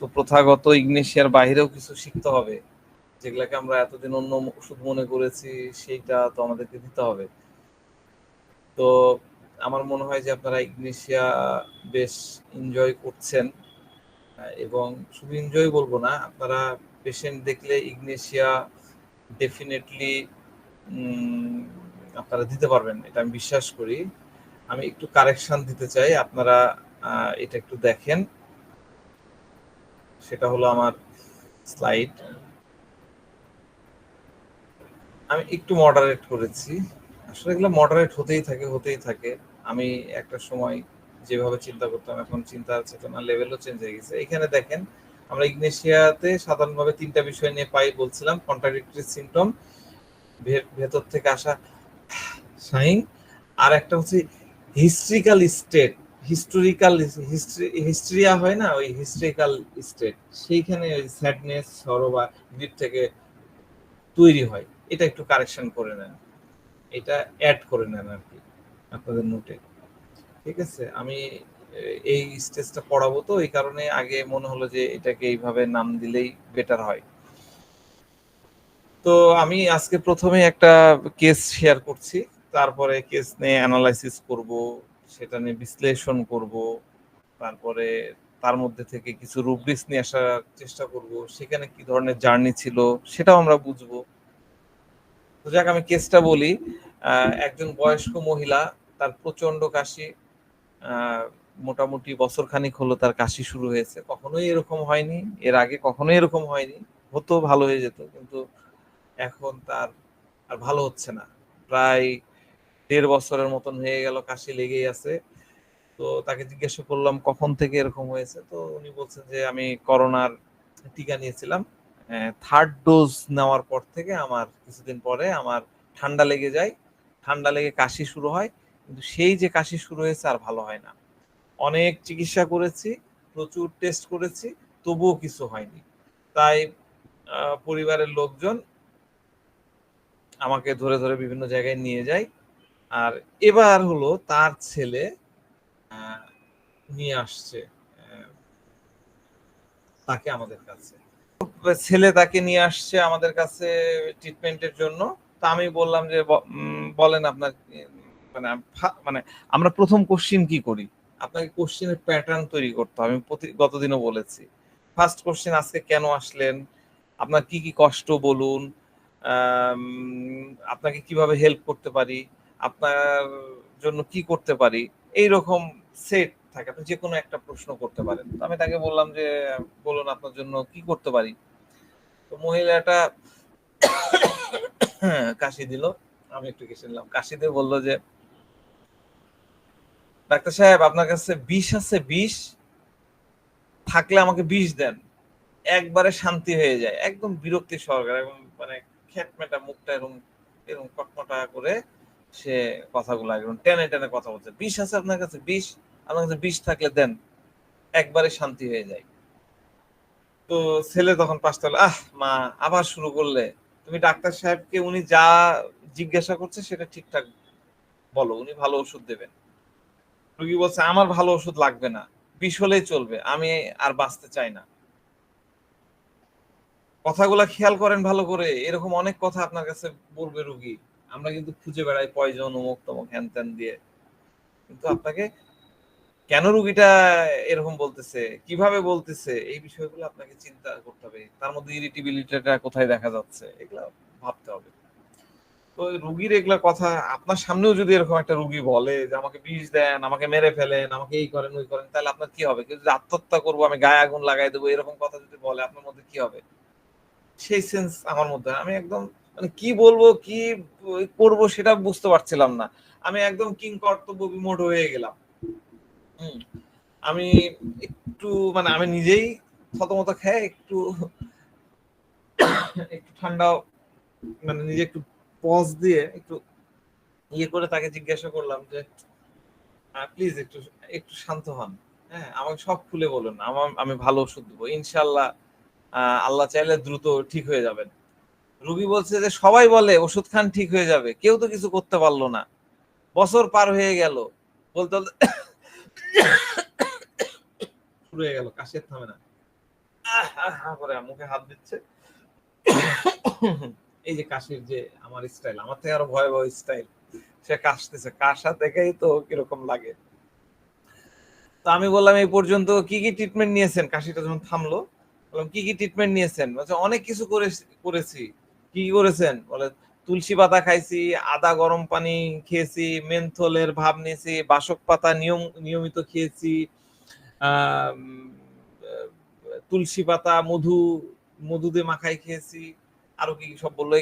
তো প্রথাগত ইগনেশিয়ার বাইরেও কিছু শিখতে হবে, যেগুলাকে আমরা এতদিন অন্য ওষুধ মনে করেছি, সেইটা তো আমাদেরকে দিতে হবে। তো আমার মনে হয় যে আপনারা ইগনেশিয়া বেশ এনজয় করছেন, এবং শুধু এনজয় বলবো না, আপনারা পেশেন্ট দেখলে ইগনেশিয়া ডেফিনেটলি আপনারা দিতে পারবেন, এটা আমি বিশ্বাস করি। আমি একটু কারেকশন দিতে চাই, আপনারা এটা একটু দেখেন। সেটা হলো আমার স্লাইড, আমি একটু মডারেট করেছি। আসলে এগুলো মডারেট হতেই থাকে। আমি একটা সময় যেভাবে চিন্তা করতাম, এখন চিন্তার চেতনা লেভেলও চেঞ্জ হয়ে গেছে। এখানে দেখেন, আমরা ইগনেশিয়াতে সাধারণভাবে 3টা বিষয় নিয়ে পাই বলছিলাম: কন্ট্রাডিক্টরি সিম্পটম, ভেতর থেকে আসা সাইন, আর একটা হচ্ছে হিস্ট্রিক্যাল স্টেট। হিস্ট্রিয়া হয় না, ওই হিস্ট্রিক্যাল স্টেট, সেইখানে ওই স্যাডনেস, সরো বা গ্রিপ থেকে তৈরি হয়। এটা একটু কারেকশন করে নেন, এটা অ্যাড করে নেন আর কি আপনাদের নোটে। ঠিক আছে, আমি এই স্টেজটা পড়াবো, তো এই কারণে আগে মনে হলো যে এটাকে এইভাবে নাম দিলেই বেটার হয়। তো আমি আজকে প্রথমে একটা কেস শেয়ার করছি, তারপরে কেস নিয়ে অ্যানালাইসিস করব, সেটা নিয়ে বিশ্লেষণ করব, তারপরে তার মধ্যে থেকে কিছু রুব্রিক্স নিয়ে আসার চেষ্টা করব, সেখানে কি ধরনের জার্নি ছিল সেটাও আমরা বুঝবো। তো যাক, আমি কেসটা বলি। একজন বয়স্ক মহিলা, তার প্রচন্ড কাশি, মোটামুটি বছর খানিক হলো তার কাশি শুরু হয়েছে। কখনোই এরকম হয়নি, এর আগে কখনোই এরকম হয়নি, হতো ভালো হয়ে যেত, কিন্তু এখন তার আর ভালো হচ্ছে না। প্রায় 1.5 বছরের মতন হয়ে গেল কাশি লেগেই আছে। তো তাকে জিজ্ঞাসা করলাম কখন থেকে এরকম হয়েছে, তো উনি বলছেন যে আমি করোনার টিকা নিয়েছিলাম, 3rd ডোজ নেওয়ার পর থেকে আমার কিছুদিন পরে আমার ঠান্ডা লেগে যায়, ঠান্ডা লেগে কাশি শুরু হয়, কিন্তু সেই যে কাশি শুরু হয়েছে আর ভালো হয় না। অনেক চিকিৎসা করেছি, প্রচুর টেস্ট করেছি, তবুও কিছু হয়নি। তাই পরিবারের লোকজন আমাকে ধরে ধরে বিভিন্ন জায়গায় নিয়ে যায়। আর এবার হলো তার ছেলে নিয়ে আসছে তাকে আমাদের কাছে, ছেলে তাকে নিয়ে আসছে আমাদের কাছে ট্রিটমেন্টের জন্য। তা আমি বললাম যে বলেন আপনার মানে মানে আমরা প্রথম কোশ্চিন কি করি, আপনাকে কোশ্চিনের প্যাটার্ন তৈরি করতে হবে। আমি গতদিনও বলেছি, ফার্স্ট কোশ্চিন আজকে কেন আসলেন, আপনার কি কি কষ্ট বলুন, আপনাকে কিভাবে হেল্প করতে পারি, আপনার জন্য কি করতে পারি, এইরকম সেট থাকে। আপনি যে কোনো একটা প্রশ্ন করতে পারেন। তো আমি তাকে বললাম যে বলুন আপনার জন্য কি করতে পারি। তো মহিলাটা কাশি দিল, আমি একটু কেসে নিলাম, কাশি দিয়ে বললো যে ডাক্তার সাহেব আপনার কাছে বিষ আছে, বিষ থাকলে আমাকে বিষ দেন, একবারে শান্তি হয়ে যায়। একদম বিরক্তি সহকারে, এবং মানে খেটমেটা মুখটা এরকম এরকম কটমটা করে সে কথাগুলো একদম টেনে টেনে কথা বলছে, বিষ আছে আপনার কাছে, বিষ, আপনার কাছে বিষ থাকলে দেন, একবারে শান্তি হয়ে যায়। তো ছেলে তখন পাশটা হলো, আহ মা আবার শুরু করলে, তুমি ডাক্তার সাহেবকে উনি যা জিজ্ঞাসা করছে সেটা ঠিকঠাক বলো, উনি ভালো ওষুধ দেবেন। রোগী বলছে আমার ভালো ওষুধ লাগবে না, বিষ হলেই চলবে, আমি আর বাঁচতে চাই না। কথাগুলা খেয়াল করেন ভালো করে, এরকম অনেক কথা আপনার কাছে বলবে রোগী। আমরা কিন্তু খুঁজে বেড়াই পয়জন, অমুক তমুক হ্যান ত্যান দিয়ে, কিন্তু আপনাকে কেন রুগীটা এরকম বলতেছে, কিভাবে বলতেছে, এই বিষয়গুলো আপনাকে চিন্তা করতে হবে। তার মধ্যে ইরিটেবিলিটিটা কোথায় দেখা যাচ্ছে, এগুলা ভাবতে হবে। তো রুগীর এগুলা কথা আপনার সামনেও যদি এরকম একটা রুগী বলে যে আমাকে বিষ দেন, আমাকে মেরে ফেলেন, আমাকে এই করেন ওই করেন, তাহলে আপনার কি হবে? কেউ যদি আত্মহত্যা করবো, আমি গায়ে আগুন লাগাই দেবো, এরকম কথা যদি বলে, আপনার মধ্যে কি হবে? সেই সেন্স আমার মধ্যে, আমি একদম মানে কি বলবো, কি করবো সেটা বুঝতে পারছিলাম না। আমি একদম কিং কর্তব্য বিমূঢ় হয়ে গেলাম। আমি একটু মানে আমি নিজেই থতমত খেয়ে একটু একটু ঠান্ডা, মানে নিজে একটু পজ দিয়ে একটু ইয়ে করে তাকে জিজ্ঞাসা করলাম যে প্লিজ একটু একটু শান্ত হন, হ্যাঁ আমাকে সব খুলে বলুন, আমি ভালো ওষুধ দেবো ইনশাল্লাহ, আল্লাহ চাইলে দ্রুত ঠিক হয়ে যাবেন। রুগী বলছে যে সবাই বলে ওষুধ খান ঠিক হয়ে যাবে, কেউ তো কিছু করতে পারলো না, বছর পার হয়ে গেল, বলতে বলতে শুরু হয়ে গেল, কাশি থামে না। করে মুখে হাত দিচ্ছে। এই যে কাশির যে আমার স্টাইল, আমার থেকে আরো ভয়াবহ স্টাইল, সে কাশতেছে, কাশা দেখেই তো কিরকম লাগে। তো আমি বললাম এই পর্যন্ত কি কি ট্রিটমেন্ট নিয়েছেন? কাশিটা যখন থামলো বললাম কি কি ট্রিটমেন্ট নিয়েছেন? বলছে অনেক কিছু করেছি। কি কি করেছেন? বলে তুলসী পাতা খাইছি, আদা গরম পানি খেয়েছি, মেন্থলের ভাব নিয়েছি, বাসক পাতা নিয়মিত খেয়েছি, তুলসী পাতা মধু দিয়ে মাখাই খেয়েছি, আরো কি সব বললো,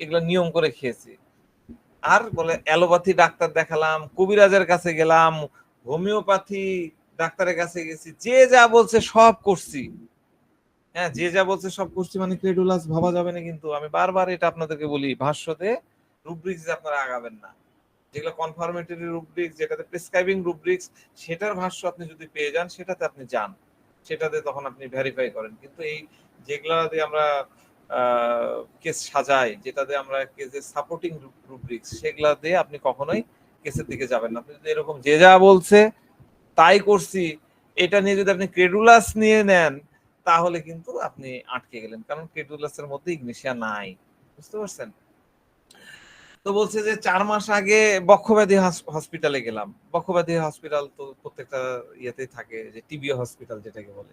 এগুলো নিয়ম করে খেয়েছি। আর বলে অ্যালোপ্যাথি ডাক্তার দেখালাম, কবিরাজের কাছে গেলাম, হোমিওপ্যাথি ডাক্তারের কাছে গেছি, যে যা বলছে সব করছি। হ্যাঁ, যে যা বলছে সব করছি মানে ক্রেডুলাস ভাবা যাবে না, কিন্তু আমি বারবার এটা আপনাদেরকে বলি, ভাষ্যতে রুব্রিক্স আপনারা আগাবেন না। যেগুলো কনফার্মেটরি রুব্রিক্স, যেটাতে প্রেসক্রাইবিং রুব্রিক্স, সেটার ভাষ্য আপনি যদি পেয়ে যান সেটাতে আপনি যান, সেটাতে তখন আপনি ভেরিফাই করেন। কিন্তু এই যেগুলা দিয়ে আমরা কেস সাজাই, যেটাতে আমরা কেসের সাপোর্টিং রুব্রিক্স, সেগুলা দিয়ে আপনি কখনোই কেসের দিকে যাবেন না। আপনি যদি এরকম যে যা বলছে তাই করছি এটা নিয়ে যদি আপনি ক্রেডুলাস নিয়ে নেন, তাহলে কিন্তু আপনি আটকে গেলেন, কারণ ক্রেডুলাসের মধ্যে ইগনিশিয়া নাই। বুঝতে পারছেন? তো বলছে যে 4 মাস আগে বক্ষব্যাধি হসপিটালে গেলাম। বক্ষব্যাধি হসপিটাল তো প্রত্যেকটা ইয়েতেই থাকে, যে টিবি হসপিটাল যেটাকে বলে,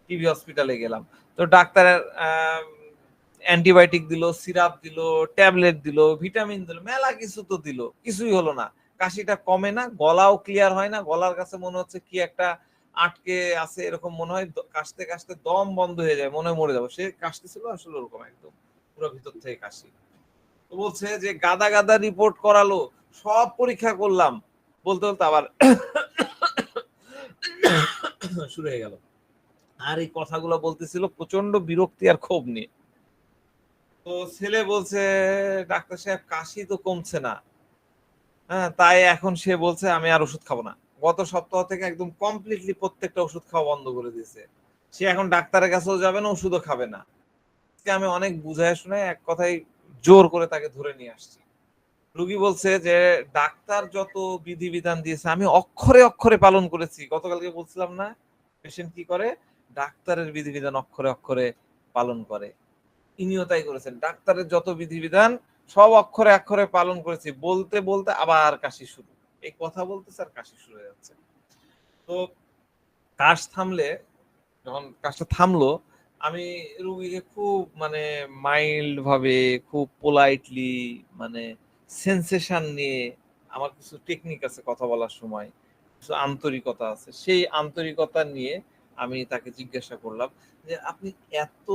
টিবি হসপিটালে গেলাম। তো ডাক্তার অ্যান্টিবায়োটিক দিল, সিরাপ দিল, ট্যাবলেট দিল, ভিটামিন দিল, মেলা কিছু তো দিল, কিছুই হলো না। কাশিটা কমে না, গলাও ক্লিয়ার হয় না, গলার কাছে মনে হচ্ছে কি একটা আটকে আছে এরকম মনে হয়, কাশতে কাশতে দম বন্ধ হয়ে যায়, মনে হয় মরে যাবো। সে কাশতেছিল আসলে ওরকম একদম পুরো ভিতর থেকে কাশি। তো বলছে যে গাদা গাদা রিপোর্ট করালো, সব পরীক্ষা করলাম, বলতে বলতে আবার শুরু হয়ে গেল। আর এই কথাগুলো বলতেছিল প্রচন্ড বিরক্তি আর ক্ষোভ নিয়ে। তো ছেলে বলছে ডাক্তার সাহেব কাশি তো কমছে না, হ্যাঁ, তাই এখন সে বলছে আমি আর ওষুধ খাবো না। গত সপ্তাহ থেকে একদম কমপ্লিটলি প্রত্যেকটা ওষুধ খাওয়া বন্ধ করে দিয়েছে। সে এখন ডাক্তারের কাছেও যাবে না, ওষুধও খাবে না। আমি অনেক বুঝায় শুনে এক কথাই জোর করে তাকে ধরে নিয়ে আসছি। রুগী বলছে যে ডাক্তার যত বিধিবিধান দিয়েছে আমি অক্ষরে অক্ষরে পালন করেছি। গতকালকে বলছিলাম না পেশেন্ট কি করে, ডাক্তারের বিধিবিধান অক্ষরে অক্ষরে পালন করে। ইনিও তাই করেছেন, ডাক্তারের যত বিধিবিধান সব অক্ষরে অক্ষরে পালন করেছি। বলতে বলতে আবার কাশি শুরু, এই কথা বলতেছে আর কাশি শুরু হয়ে যাচ্ছে। তো কাশ থামলে, যখন কাশটা থামলো, আমি রুগীকে খুব মানে মাইল্ড ভাবে, খুব পোলাইটলি, মানে সেন্সেশন নিয়ে, আমার কিছু টেকনিক আছে কথা বলার সময়, কিছু আন্তরিকতা আছে, সেই আন্তরিকতা নিয়ে আমি তাকে জিজ্ঞাসা করলাম যে আপনি এত,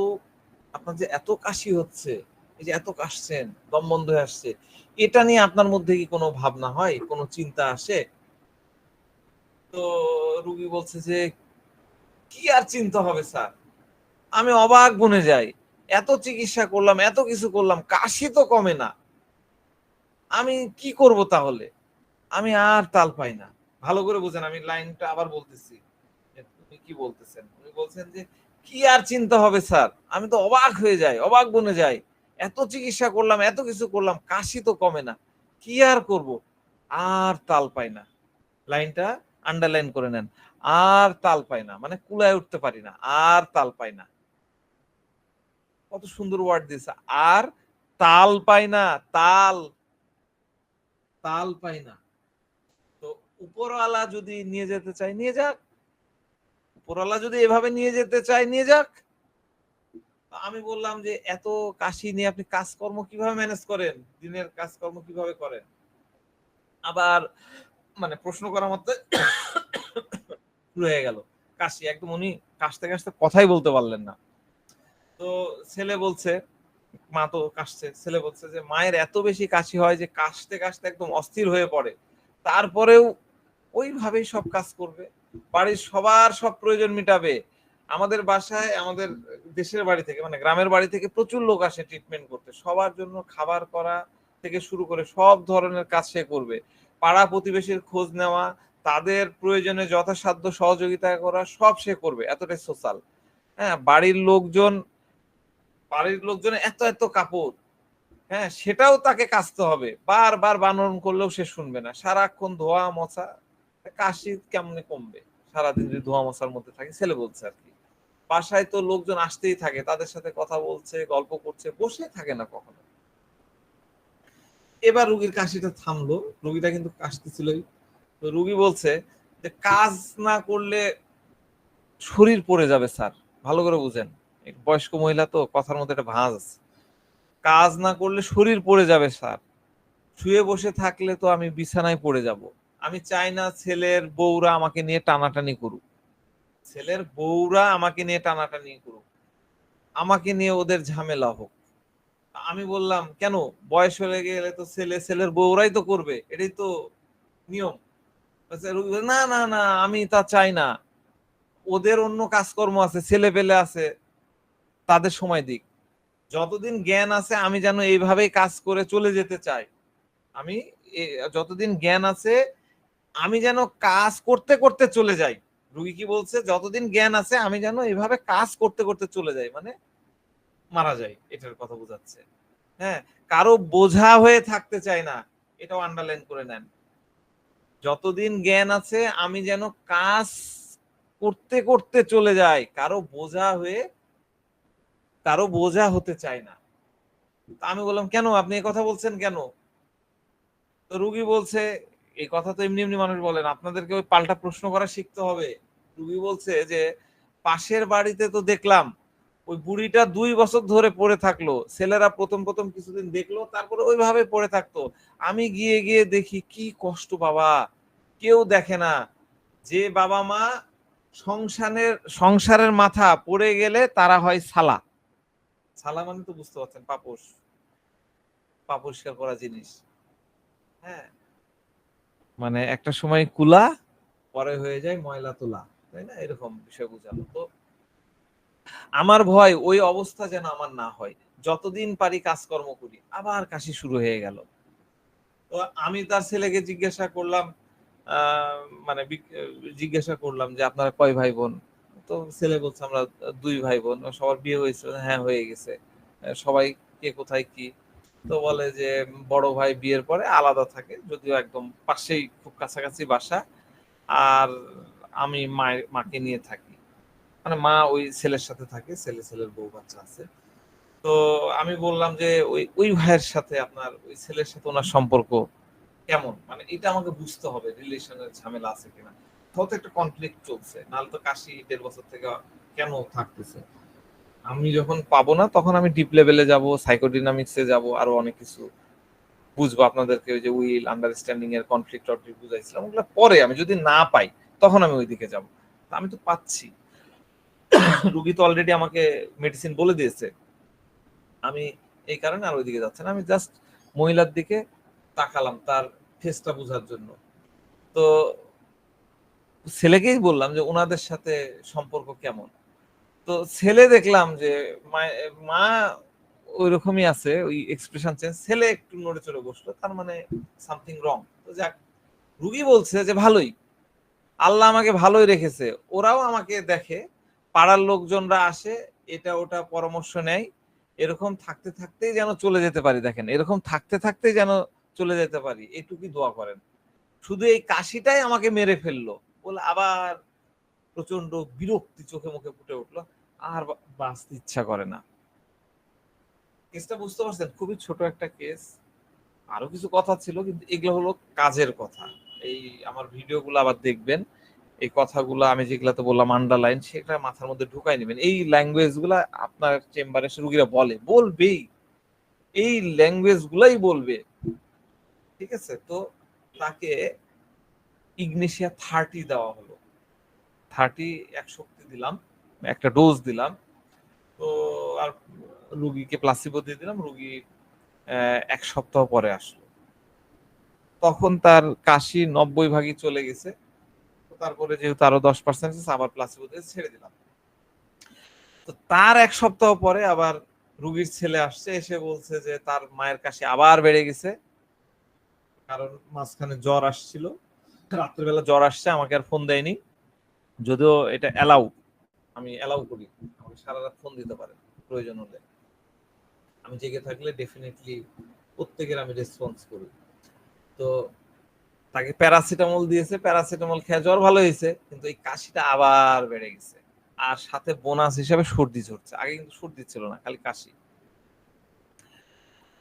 আপনার যে এত কাশি হচ্ছে, এই যে এত কাশছেন, দম বন্ধ হয়ে আসছে, এটা নিয়ে আপনার মধ্যে কি কোনো ভাবনা হয়, কোনো চিন্তা আসে? তো রুগী বলছে যে কি আর চিন্তা হবে স্যার, আমি অবাক বনে যাই, এত চিকিৎসা করলাম, এত কিছু করলাম, কাশি তো কমে না, আমি কি করব তাহলে? আমি আর তাল পাই না। ভালো করে বুঝেন, আমি লাইনটা আবার বলতেছি, তুমি কি বলতেছেন? উনি বলছেন যে কি আর চিন্তা হবে স্যার, আমি তো অবাক হয়ে যাই, অবাক বনে যাই, এত চিকিৎসা করলাম, এত কিছু করলাম, কাশি তো কমে না, কি আর করব, আর তাল পাই না। লাইনটা আন্ডারলাইন করে নেন, আর তাল পাই না, মানে কুলায় উঠতে পারি না, আর তাল পাই না। কত সুন্দর ওয়ার্ড দিয়েছে, আর তাল পাই না, তাল, তাল পাই না। তো উপরওয়ালা যদি নিয়ে যেতে চাই নিয়ে যাক, উপরওয়ালা যদি এভাবে নিয়ে যেতে চাই নিয়ে যাক। আমি বললাম যে এত কাশি নিয়ে আপনি কাজকর্ম কিভাবে ম্যানেজ করেন, দিনের কাজকর্ম কিভাবে করেন? আবার মানে প্রশ্ন করার মধ্যে শুরু হয়ে গেল কাশি, একদম উনি কাশতে কাশতে কথাই বলতে পারলেন না। তো ছেলে বলছে, মা তো কাশছে, ছেলে বলছে যে মায়ের এত বেশি কাশি হয় যে কাশতে কাশতে একদম অস্থির হয়ে পড়ে, তারপরেও ওইভাবেই সব কাজ করবে, বাড়ির সবার সব প্রয়োজন মিটাবে। আমাদের বাসায়, আমাদের দেশের বাড়ি থেকে, মানে গ্রামের বাড়ি থেকে প্রচুর লোক আসে ট্রিটমেন্ট করতে, সবার জন্য খাবার করা থেকে শুরু করে সব ধরনের কাজ সে করবে, পাড়া প্রতিবেশীর খোঁজ নেওয়া, তাদের প্রয়োজনে যথাসাধ্য সহযোগিতা করা, সব সে করবে, এতটাই সোশ্যাল। হ্যাঁ, বাড়ির লোকজনের এত এত কাপড়, হ্যাঁ, সেটাও তাকে কাচতে হবে, বারবার বারণ করলেও সে শুনবে না, সারাক্ষণ ধোয়া মোছা, কাশি কেমনে কমবে সারাদিন যদি ধোয়া মোছার মধ্যে থাকে, ছেলে বলছে আর কি। বাসায় তো লোকজন আসতেই থাকে, তাদের সাথে কথা বলছে, গল্প করছে, বসে থাকে না কখনো। এবার রুগীর কাশিটা থামলো, রুগীটা কিন্তু কাশতেছিলই। তো রুগী বলছে যে কাজ না করলে শরীর পড়ে যাবে স্যার, ভালো করে বুঝেন, বয়স্ক মহিলা তো কথার মধ্যে একটা ভাঁজ আছে। কাজ না করলে শরীর পড়ে যাবে স্যার, শুয়ে বসে থাকলে তো আমি বিছানায় পড়ে যাব। আমি চাই না ছেলের বউরা আমাকে নিয়ে টানাটানি করুক, ছেলের বউরা আমাকে নিয়ে টানাটানি করুক, আমাকে নিয়ে ওদের ঝামেলা হোক। আমি বললাম কেন, বয়স হয়ে গেলে তো ছেলের বউরাই তো করবে, এটাই তো নিয়ম। না না না, আমি তা চাই না, ওদের অন্য কাজকর্ম আছে, ছেলে পেলে আছে, তাদের সময় দিক। যতদিন জ্ঞান আছে আমি যেন এইভাবেই কাজ করে চলে যেতে চাই। আমি যতদিন জ্ঞান আছে আমি যেন কাজ করতে করতে চলে যাই। রুগী কি বলছে, যতদিন জ্ঞান আছে আমি যেন এইভাবে কাজ করতে করতে চলে যাই, মানে মারা যাই, এটার কথা বোঝাচ্ছে। হ্যাঁ, কারো বোঝা হয়ে থাকতে চাই না, এটাও আন্ডারলাইন করে নেন। যতদিন জ্ঞান আছে আমি যেন কাজ করতে করতে চলে যাই, কারো বোঝা হতে চাই না। আমি বললাম কেন আপনি এই কথা বলছেন কেন? তো রুগী বলছে, এই কথা তো এমনি এমনি মানুষ বলেন, আপনাদেরকে ওই পাল্টা প্রশ্ন করা শিখতে হবে। রুগী বলছে যে পাশের বাড়িতে তো দেখলাম ওই বুড়িটা 2 বছর ধরে পড়ে থাকলো, ছেলেরা প্রথম প্রথম কিছুদিন দেখলো, তারপরে ওইভাবে পড়ে থাকতো। আমি গিয়ে গিয়ে দেখি কি কষ্ট বাবা, কেউ দেখে না। যে বাবা মা সংসারের মাথা পড়ে গেলে তারা হয় সালা। সালা মানে তো বুঝতে পারছেন, পাপোশ, পা পরিষ্কার করা জিনিস। হ্যাঁ, মানে একটা সময় কুলা, পরে হয়ে যায় ময়লা তোলা, তাই না? এরকম বিষয় বুঝালো। তো আমার ভয় ওই অবস্থা যেন আমার না হয়, যতদিন পারি কাজকর্ম করি, আবার কাশি শুরু হয়ে গেল। তো আমি তার ছেলেকে জিজ্ঞাসা করলাম, মানে জিজ্ঞাসা করলাম যে আপনারা কয় ভাই বোন? তো ছেলে বলছে আমরা 2 ভাই বোন। সবার বিয়ে হয়েছে? হ্যাঁ হয়ে গেছে। সবাই কে কোথায় কি? তো বলে যে বড় ভাই বিয়ের পরে আলাদা থাকে, যদিও একদম পাশেই, খুব কাছাকাছি বাসা। আর আমি মাকে নিয়ে থাকি, মানে মা ওই ছেলের সাথে থাকে, ছেলের বউ বাচ্চা আছে। তো আমি বললাম যে ওই ভাইয়ের সাথে আপনার ওই ছেলের সাথে ওনার সম্পর্ক কেমন, মানে এটা আমাকে বুঝতে হবে, রিলেশনের ঝামেলা আছে কিনা। তাও তো একটা কনফ্লিক্ট চলছে, নাহলে তো কাশি 1.5 বছর থেকে কেন থাকতেছে। আমি যখন পাবো না তখন আমি ডিপ লেভেলে যাব, সাইকোডিনামিক্সে যাব, আরো অনেক কিছু বুঝবো। আপনাদেরকে ওই যে উইল আন্ডারস্ট্যান্ডিং এর কনফ্লিক্ট বুঝাইছিলাম, ওগুলো পরে আমি যদি না পাই তখন আমি ওইদিকে যাব। আমি তো পাচ্ছি, রুগী তো অলরেডি আমাকে মেডিসিন বলে দিয়েছে, আমি এই কারণে আর ওইদিকে যাচ্ছে না। আমি জাস্ট মহিলার দিকে তাকালাম তার ফেসটা বোঝার জন্য। তো ছেলেকেই বললাম যে ওনাদের সাথে সম্পর্ক কেমন। তো ছেলে দেখলাম যে মা ওই রকমই আছে, ওই এক্সপ্রেশন চেঞ্জ, ছেলে একটু নড়ে চড়ে বসলো, তার মানে সামথিং রং। তো যাক, রুগী বলছে যে ভালোই, আল্লাহ আমাকে ভালোই রেখেছে, ওরাও আমাকে দেখে, পাড়ার লোকজনরা আসে, এটা ওটা পরামর্শ নেয়, এরকম থাকতে থাকতেই যেন চলে যেতে পারি। দেখেন, এরকম থাকতে থাকতেই যেন চলে যেতে পারি, এইটুকুই দোয়া করেন। শুধু এই কাশিটাই আমাকে মেরে ফেললো বলে আবার প্রচন্ড বিরক্তি চোখে মুখে ফুটে উঠলো, আর বাঁচতে ইচ্ছা করে না। কেসটা বুঝতে পারছেন? খুবই ছোট একটা কেস, আরো কিছু কথা ছিল, কিন্তু এগুলো হলো কাজের কথা। এই আমার ভিডিওগুলো আবার দেখবেন, এই কথাগুলো আমি যেগুলাতে বললাম আন্ডারলাইন, সেটা মাথার মধ্যে ঢুকাই নেবেন। এই ল্যাঙ্গুয়েজ গুলা আপনার চেম্বারে রুগীরা বলবেই, এই ল্যাঙ্গুয়েজ গুলাই বলবে, ঠিক আছে? তো তাকে ইগনেশিয়া 30 দেওয়া হলো, 30 এক শক্তি দিলাম, একটা ডোজ দিলাম। তো আর রুগীকে প্লাসিবো দিয়ে দিলাম। রুগী 1 সপ্তাহ পরে আসলো, তখন তার কাশি 90 ভাগই চলে গেছে। তারপরে যেহেতু আরো 10% আবার প্লাসিবো দিয়ে ছেড়ে দিলাম। তো তার 1 সপ্তাহ পরে আবার রুগীর ছেলে আসছে, এসে বলছে যে তার মায়ের কাশি আবার বেড়ে গেছে, কারণ মাঝখানে জ্বর আসছিল, রাত্রিবেলা জ্বর আসছে, আমাকে আর ফোন দেয়নি, যদিও এটা আমি অ্যালাউ করি, আমাকে সারা রাত ফোন দিতে পারে প্রয়োজন হলে, আমি জেগে থাকলে ডেফিনেটলি প্রত্যেকের আমি রেসপন্স করি। তো তাকে প্যারাসিটামল দিয়েছে, প্যারাসিটামল খেয়ে জ্বর ভালো হয়েছে, কিন্তু এই কাশিটা আবার বেড়ে গেছে, আর সাথে বোনাস হিসাবে সর্দি ঝরছে। আগে কিন্তু সর্দি ছিল না, খালি কাশি।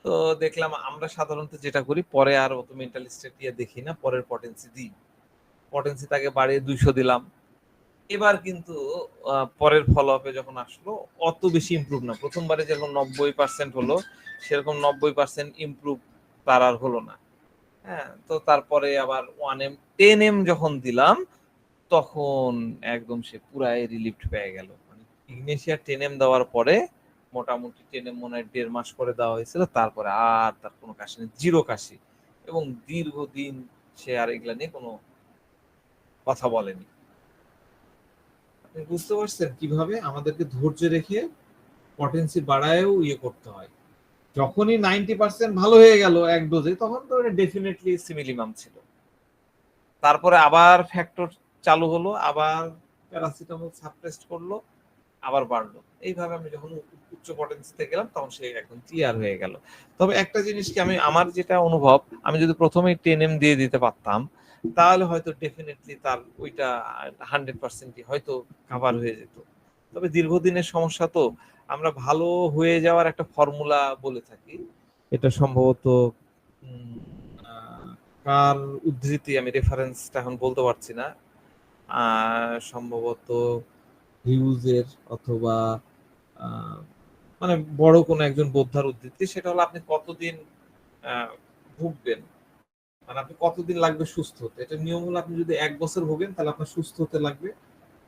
তো দেখলাম আমরা সাধারণত যেটা করি, পরে আর অত মেন্টাল স্টেট দিয়ে দেখি না, পরের পটেন্সি দিই। পটেন্সি তাকে বাড়িয়ে 200 দিলাম। এবার কিন্তু পরের ফলো আপে যখন আসলো অত বেশি ইমপ্রুভ না, প্রথমবারে যেরকম 90% হলো সেরকম 90% ইমপ্রুভ তার আর হলো না। হ্যাঁ, তো তারপরে আবার 1M 10M যখন দিলাম তখন একদম সে পুরাই রিলিফড পেয়ে গেল। মানে ইগনেশিয়া 10M দেওয়ার পরে মোটামুটি 10M মনে হয় 1.5 মাস করে দেওয়া হয়েছিল, তারপরে আর তার কোনো কাশি নেই, জিরো কাশি, এবং দীর্ঘদিন সে আর এগুলা নিয়ে কোনো কথা বলেনি। আপনি বুঝতে পারছেন কিভাবে আমাদেরকে ধৈর্য রেখে পটেন্সি বাড়ায়ও ইয়ে করতে হয়। যখনই 90% ভালো হয়ে গেল এক ডোজে, তখন তো এটা ডেফিনেটলি সিমিলিমাম ছিল। তারপরে আবার ফ্যাক্টর চালু হলো, আবার প্যারাসিটামল সাপ্রেস্ট করলো, আবার বাড়লো। এইভাবে আমি যখন উচ্চ পটেন্সিতে গেলাম তখন সে একদম ক্লিয়ার হয়ে গেল। তবে একটা জিনিস কি, আমার যেটা অনুভব, আমি যদি প্রথমেই 10M দিয়ে দিতে পারতাম তাহলে হয়তো ডেফিনেটলি তার ওইটা 100% হয়তো কাভার হয়ে যেত। তবে দীর্ঘদিনের সমস্যা তো, আমরা ভালো হয়ে যাওয়ার একটা ফর্মুলা বলে থাকি, এটা সম্ভবত কার উদ্ধৃতি আমি রেফারেন্সটা এখন বলতে পারছি না, সম্ভবত হিউজের অথবা মানে বড় কোনো একজন বোদ্ধার উদ্ধৃতি। সেটা হলো আপনি কতদিন ভুগবেন, মানে আপনি কতদিন লাগবে সুস্থ হতে। এটা নিয়ম হলো আপনি যদি 1 বছর ভোগেন তাহলে আপনার সুস্থ হতে লাগবে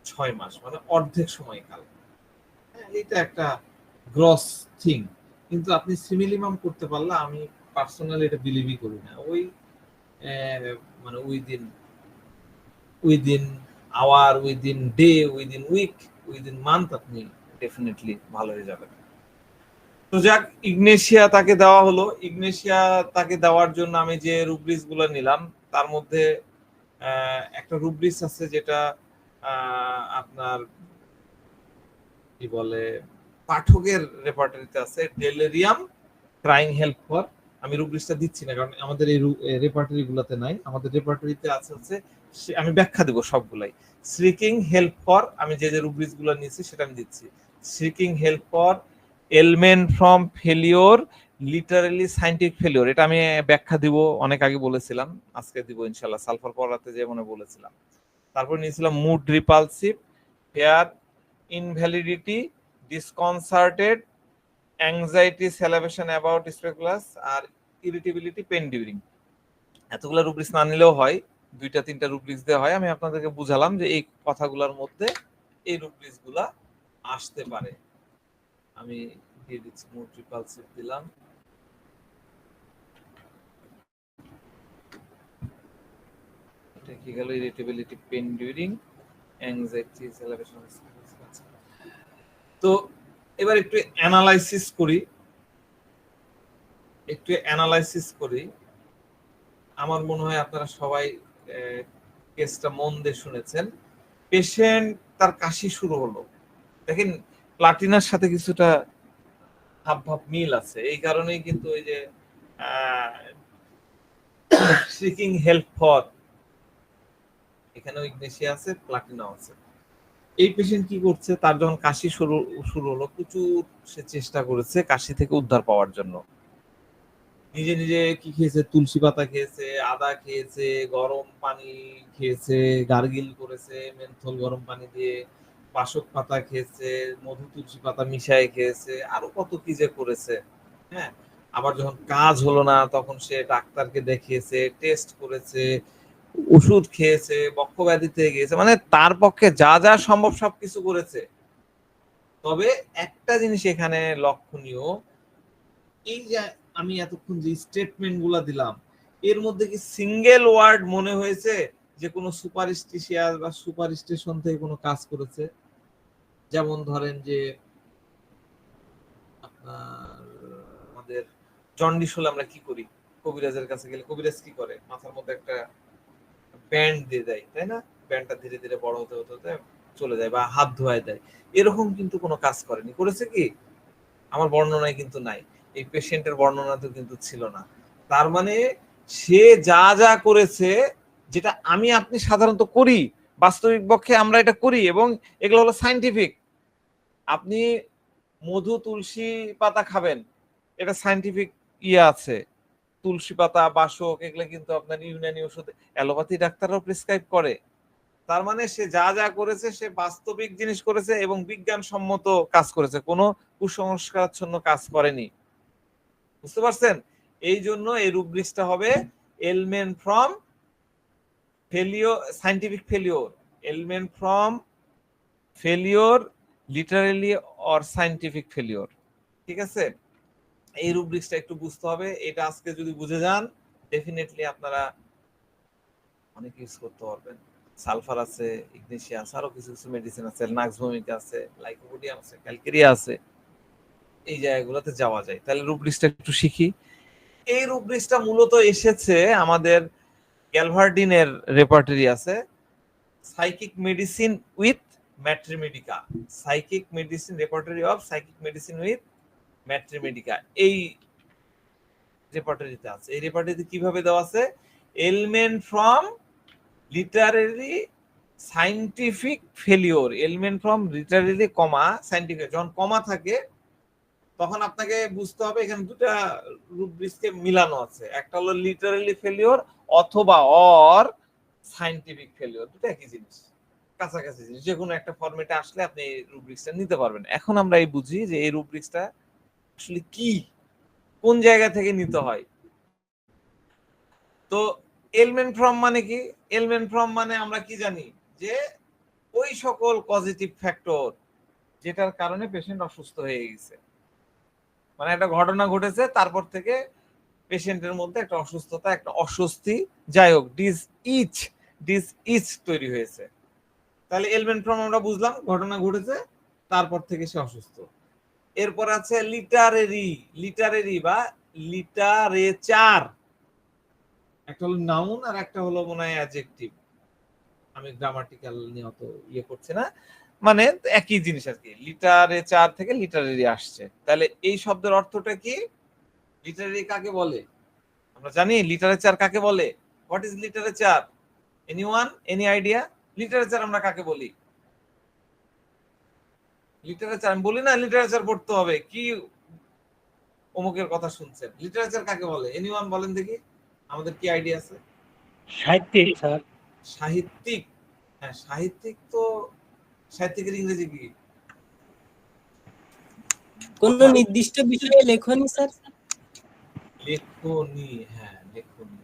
6 মাস, মানে অর্ধেক সময়কাল। এটা একটা গ্রস থিং, কিন্তু আপনি সিমিলিমাম করতে পারলে আমি পার্সোনালি এটা বিলিভই করি না। ওই মানে within hour, within day, within week, within month আপনি ডেফিনেটলি ভালো হয়ে যাবেন। তো যাক, ইগনেশিয়া তাকে দেওয়া হলো। ইগনেশিয়া তাকে দেওয়ার জন্য আমি যে রুব্রিক্স গুলো নিলাম তার মধ্যে একটা রুব্রিক্স আছে যেটা আপনার কি বলে পাঠকের রেপার্টরিতে আছে, ডেলেরিয়াম ক্রাইং হেল্প ফর। আমি রুব্রিক্সটা দিচ্ছি না কারণ আমাদের এই রেপার্টরি গুলাতে নাই, আমাদের রেপার্টরিতে আছে হচ্ছে, আমি ব্যাখ্যা দেবো সবগুলাই। শ্রিকিং হেল্প ফর, আমি যে যে রুব্রিক্স গুলো নিয়েছি সেটা আমি দিচ্ছি। Shrieking help for ailment from failure, literally scientific failure, এটা আমি ব্যাখ্যা দিব, অনেক আগে বলেছিলাম, আজকে দিব ইনশাল্লাহ, সালফার পড়াতে যে মনে বলেছিলাম। তারপর নিয়েছিলাম mood repulsive, fear invalidity, disconcerted, anxiety, salvation about স্পেকুলাস, আর ইরিটেবিলিটি, পেন ডিউরিং। এতগুলো রুব্রিক্স না নিলেও হয়, 2-3টা রুব্রিক্স দেওয়া হয়। আমি আপনাদেরকে বুঝালাম যে এই কথাগুলোর মধ্যে এই রুব্রিক্স গুলা আসতে পারে। আমি দিয়ে দিচ্ছি, মুড রিপালসিভ দিলাম, এটা কি গেল, ইরিটেবিলিটি, পেন ডিউরিং, অ্যাংজাইটি, স্যালাভেশন। তো এবার একটু অ্যানালাইসিস করি। আমার মনে হয় আপনারা সবাই কেসটা মন দিয়ে শুনেছেন। পেশেন্ট তার কাশি শুরু হলো, দেখেন প্লাটিনার সাথে কিছুটা হাবভাব মিল আছে, এই কারণেই কিন্তু ওই যে সিকিং হেল্প ফর, এখানেও ইগনেশিয়া আছে, প্লাটিনাও আছে। এই পেশেন্ট কি করছে, তার যখন কাশি শুরু হলো, প্রচুর সে চেষ্টা করেছে কাশি থেকে উদ্ধার পাওয়ার জন্য। নিজে নিজে কি খেয়েছে, তুলসী পাতা খেয়েছে, আদা খেয়েছে, গরম পানি খেয়েছে, গার্গিল করেছে মেন্থল গরম পানি দিয়ে, বাসক পাতা খেয়েছে, মধু তুলসী পাতা মিশাই খেয়েছে, আরো কত কি যে করেছে। হ্যাঁ, আবার যখন কাজ হলো না তখন সে ডাক্তারকে দেখিয়েছে, টেস্ট করেছে, ওষুধ খেয়েছে, বক্ষব্যাধিতে গিয়েছে, মানে তার পক্ষে যা যা সম্ভব সবকিছু করেছে। তবে একটা জিনিস এখানে লক্ষণীয়, এই যে আমি এতক্ষণ যে স্টেটমেন্ট গুলা দিলাম, এর মধ্যে কি সিঙ্গেল ওয়ার্ড মনে হয়েছে যে কোনো সুপারস্টিশিয়াস বা সুপারস্টেশন থেকে কোনো কাজ করেছে? যেমন ধরেন যে আপনার আমাদের জন্ডিস হলে আমরা কি করি, কবিরাজের কাছে গেলে কবিরাজ কি করে, মাথার মধ্যে একটা ব্যান্ড দিয়ে দেয়, তাই না? ব্যান্ডটা ধীরে ধীরে বড় হতে হতে হতে চলে যায়, বা হাত ধোয়ায় দেয়। এরকম কিন্তু কোনো কাজ করেনি, করেছে কি? আমার বর্ণনায় কিন্তু নাই, এই পেশেন্টের বর্ণনাতেও কিন্তু ছিল না। তার মানে সে যা যা করেছে, যেটা আমি আপনি সাধারণত করি বাস্তবিক পক্ষে আমরা এটা করি এবং এগুলো হলো সায়েন্টিফিক। আপনি মধু তুলসী পাতা খাবেন, এটা সায়েন্টিফিক আছে। তুলসী পাতা, বাসক, এগুলো কিন্তু আপনার ইউনানি ওষুধ, অ্যালোপ্যাথি ডাক্তাররাও প্রেসক্রাইব করে। তার মানে সে যা যা করেছে সে বাস্তবিক জিনিস করেছে এবং বিজ্ঞানসম্মত কাজ করেছে, কোনো কুসংস্কারাচ্ছন্ন কাজ করেনি। বুঝতে পারছেন? এই জন্য এই রুব্রিক্সটা হবে element from failure, scientific failure, element from failure, literally or scientific failure. ঠিক আছে? এই রুব্রিক্সটা একটু বুঝতে হবে। এটা আজকে যদি বুঝে যান ডেফিনেটলি আপনারা অনেক ইউজ করতে পারবেন। সালফার আছে, ইগনেশিয়া আছে, আরো কিছু কিছু মেডিসিন আছে, নাক্সভূমিক আছে, লাইকোপোডিয়াম আছে, ক্যালকেরিয়া আছে, এই জায়গাগুলোতে যাওয়া যায়। তাহলে রুব্রিক্সটা একটু শিখি। এই রুব্রিক্সটা মূলত এসেছে আমাদের গ্যালভার্ডিনের রেপার্টরি আছে, psychic medicine with ম্যাট্রিমেডিকা, psychic medicine, repertory of psychic medicine with ম্যাট্রিমেডিকা, এই রেপার্টরিতে আছে। এই রেপার্টরিতে কিভাবে দেওয়া আছে? Element from literary scientific failure, element from literary comma scientific. যখন কমা থাকে তখন আপনাকে বুঝতে হবে এখানে দুটা রুব্রিক্সকে মিলানো আছে, একটা হলো লিটারেলি ফেলিওর অথবা অর সায়েন্টিফিক ফেলিওর, দুটো একই জিনিস, কাছাকাছি জিনিস। যে কোনো একটা ফরম্যাটে আসলে আপনি এই রুব্রিক্সটা নিতে পারবেন। এখন আমরা এই বুঝি যে এই রুব্রিক্সটা আসলে কি, কোন জায়গা থেকে নিতে হয়। তো এলিমেন্ট ফ্রম মানে কি? এলিমেন্ট ফ্রম মানে আমরা কি জানি যে ওই সকল পজিটিভ ফ্যাক্টর যেটার কারণে পেশেন্ট অসুস্থ হয়ে গেছে, মানে একটা ঘটনা ঘটেছে, তারপর থেকে পেশেন্টের মধ্যে একটা অসুস্থতা, একটা অস্বস্তি, যাই হোক ডিস ইচ তৈরি হয়েছে। তাহলে এলিমেন্ট ফ্রম আমরা বুঝলাম ঘটনা ঘটেছে, তারপর থেকে সে অসুস্থ। এরপর আছে লিটারেরি, লিটারেরি বা লিটারেচার, একটা হলো নাউন আর একটা হলো মনে হয় অ্যাডজেক্টিভ। আমি গ্রামাটিক্যাল নিয়ে অত করছি না, মানে একই জিনিস আর কি। লিটারেচার থেকে লিটারেরি আসছে। তাহলে এই শব্দের অর্থটা কি? লিটারেরি কাকে বলে? আমরা জানি লিটারেচার কাকে বলে। What is literature? Anyone, any idea? Literature আমরা কাকে বলি? লিটারেচার আমি বলি না লিটারেচার পড়তে হবে, কি অমুকের কথা শুনছেন। লিটারেচার কাকে বলে? এনিওয়ান বলেন দেখি, আমাদের কি আইডিয়া আছে? সাহিত্যিক স্যার। সাহিত্যিক? হ্যাঁ, সাহিত্যিক তো, সাহিত্যিকের ইংরেজি কি? কোন নির্দিষ্ট বিষয়ে লেখনী স্যার। লেখনী, হ্যাঁ লেখনী,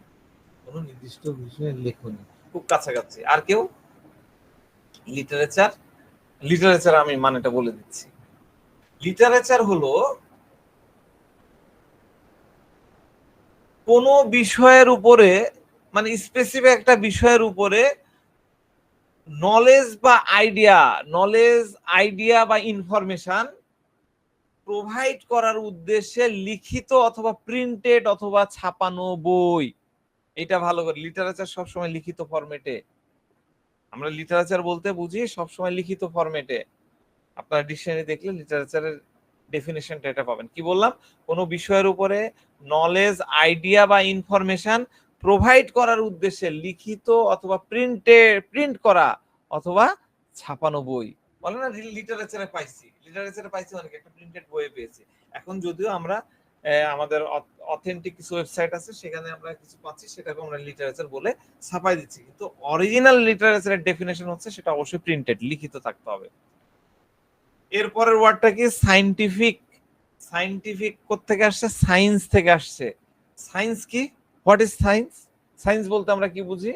কোন নির্দিষ্ট বিষয়ে লেখনী, খুব কাছাকাছি। আর কেউ? লিটারেচার, লিটারেচার আমি মানেটা বলে দিচ্ছি। লিটারেচার হলো কোন বিষয়ের উপরে, মানে স্পেসিফিক একটা বিষয়ের উপরে নলেজ বা আইডিয়া বা ইনফরমেশন প্রোভাইড করার উদ্দেশ্যে লিখিত অথবা প্রিন্টেড অথবা ছাপানো বই। এটা ভালো করে, লিটারেচার সবসময় লিখিত ফরম্যাটে। আমরা লিটারেচার বলতে বুঝি সবসময় লিখিত ফরম্যাটে। আপনার ডিকশনারি দেখলে লিটারেচারের ডেফিনেশনটা এটা পাবেন। কি বললাম? কোনো বিষয়ের উপরে নলেজ, আইডিয়া বা ইনফরমেশন প্রোভাইড করার উদ্দেশ্যে লিখিত অথবা প্রিন্ট করা অথবা ছাপানো বই। বলে না লিটারেচারে পাইছি, লিটারেচারে পাইছি মানে একটা প্রিন্টেড বইয়ে পেয়েছি। এখন যদিও আমরা আমাদের অথেন্টিক কিছু ওয়েবসাইট আছে, সেখানে আমরা কিছু পাচ্ছি, সেটাকে আমরা লিটারেচার বলে ছাপাই দিচ্ছি, কিন্তু অরিজিনাল লিটারেচারের ডেফিনেশন হচ্ছে সেটা অবশ্যই প্রিন্টেড, লিখিত থাকতে হবে। এরপরের ওয়ার্ডটা কি? সায়েন্টিফিক। সায়েন্টিফিক কোত্থেকে আসছে? সায়েন্স থেকে আসছে। সায়েন্স কি? What is science? সায়েন্স বলতে আমরা কি বুঝি?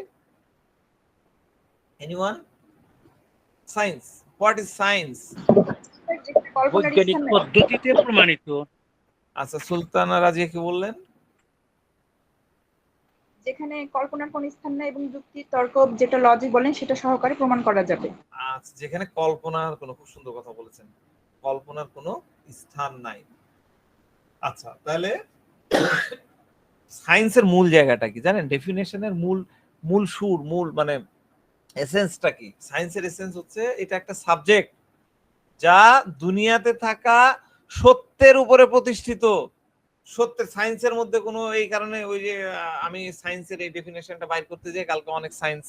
Anyone? Science, what is science? বৈজ্ঞানিক পদ্ধতিতে প্রমাণিত। আচ্ছা, সুলতানা রাজিয়া কি বললেন? যেখানে কল্পনার কোন স্থান নাই এবং যুক্তি তর্ক যেটা লজিক বলেন সেটা সহকারে প্রমাণ করা যাবে। আচ্ছা, যেখানে কল্পনার কোনো, খুব সুন্দর কথা বলেছেন, কল্পনার কোনো স্থান নাই। আচ্ছা, তাহলে সায়েন্সের মূল জায়গাটা কি জানেন? ডেফিনেশনের মূল সুর, মূল মানে এসেন্সটা কি? সায়েন্সের এসেন্স হচ্ছে এটা একটা সাবজেক্ট যা দুনিয়াতে থাকা সত্যের উপরে প্রতিষ্ঠিত, সত্যের সায়েন্সের মধ্যে কোনো এই কারণে ওই যে আমি সায়েন্সের এই ডেফিনেশনটা বাইর করতে যাই, কালকে অনেক সায়েন্স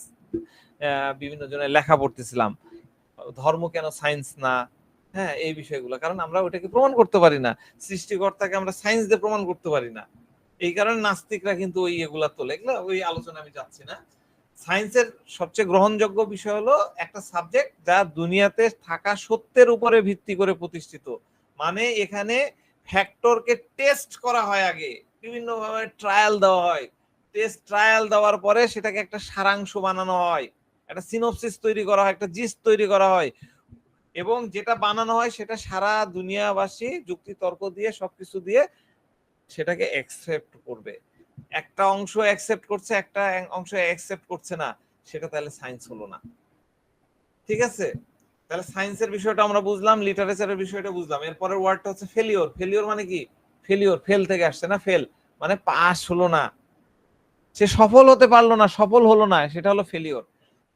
বিভিন্ন জনের লেখা পড়তেছিলাম, ধর্ম কেন সায়েন্স না, হ্যাঁ এই বিষয়গুলো, কারণ আমরা ওটাকে প্রমাণ করতে পারি না, সৃষ্টিকর্তাকে আমরা সায়েন্স দিয়ে প্রমাণ করতে পারি না, এই কারণে নাস্তিকরা কিন্তু ওই এগুলা তোলে, এগুলো ওই আলোচনা আমি যাচ্ছি না। সায়েন্সের সবচেয়ে গ্রহণযোগ্য বিষয় হলো একটা সাবজেক্ট যা দুনিয়াতে থাকা সত্যের উপরে ভিত্তি করে প্রতিষ্ঠিত, মানে এখানে ফ্যাক্টরকে টেস্ট করা হয়, আগে বিভিন্ন ভাবে ট্রায়াল দেওয়া হয়, টেস্ট ট্রায়াল দেওয়ার পরে সেটাকে একটা সারাংশ বানানো হয়, একটা সিনোপসিস তৈরি করা হয়, একটা জিস্ট তৈরি করা হয়, এবং যেটা বানানো হয় সেটা সারা দুনিয়াবাসী যুক্তি তর্ক দিয়ে সবকিছু দিয়ে সেটাকে অ্যাকসেপ্ট করবে। একটা অংশ অ্যাকসেপ্ট করছে, একটা অংশ অ্যাকসেপ্ট করছে না, সেটা তাহলে সায়েন্স হলো না। ঠিক আছে, তাহলে সায়েন্সের বিষয়টা আমরা বুঝলাম, লিটারেচারের বিষয়টা বুঝলাম। এরপরের ওয়ার্ডটা হচ্ছে ফেলিওর। ফেলিওর মানে কি? ফেলিওর ফেল থেকে আসছে না, ফেল মানে পাস হলো না, সে সফল হতে পারলো না, সফল হলো না, সেটা হলো ফেলিওর।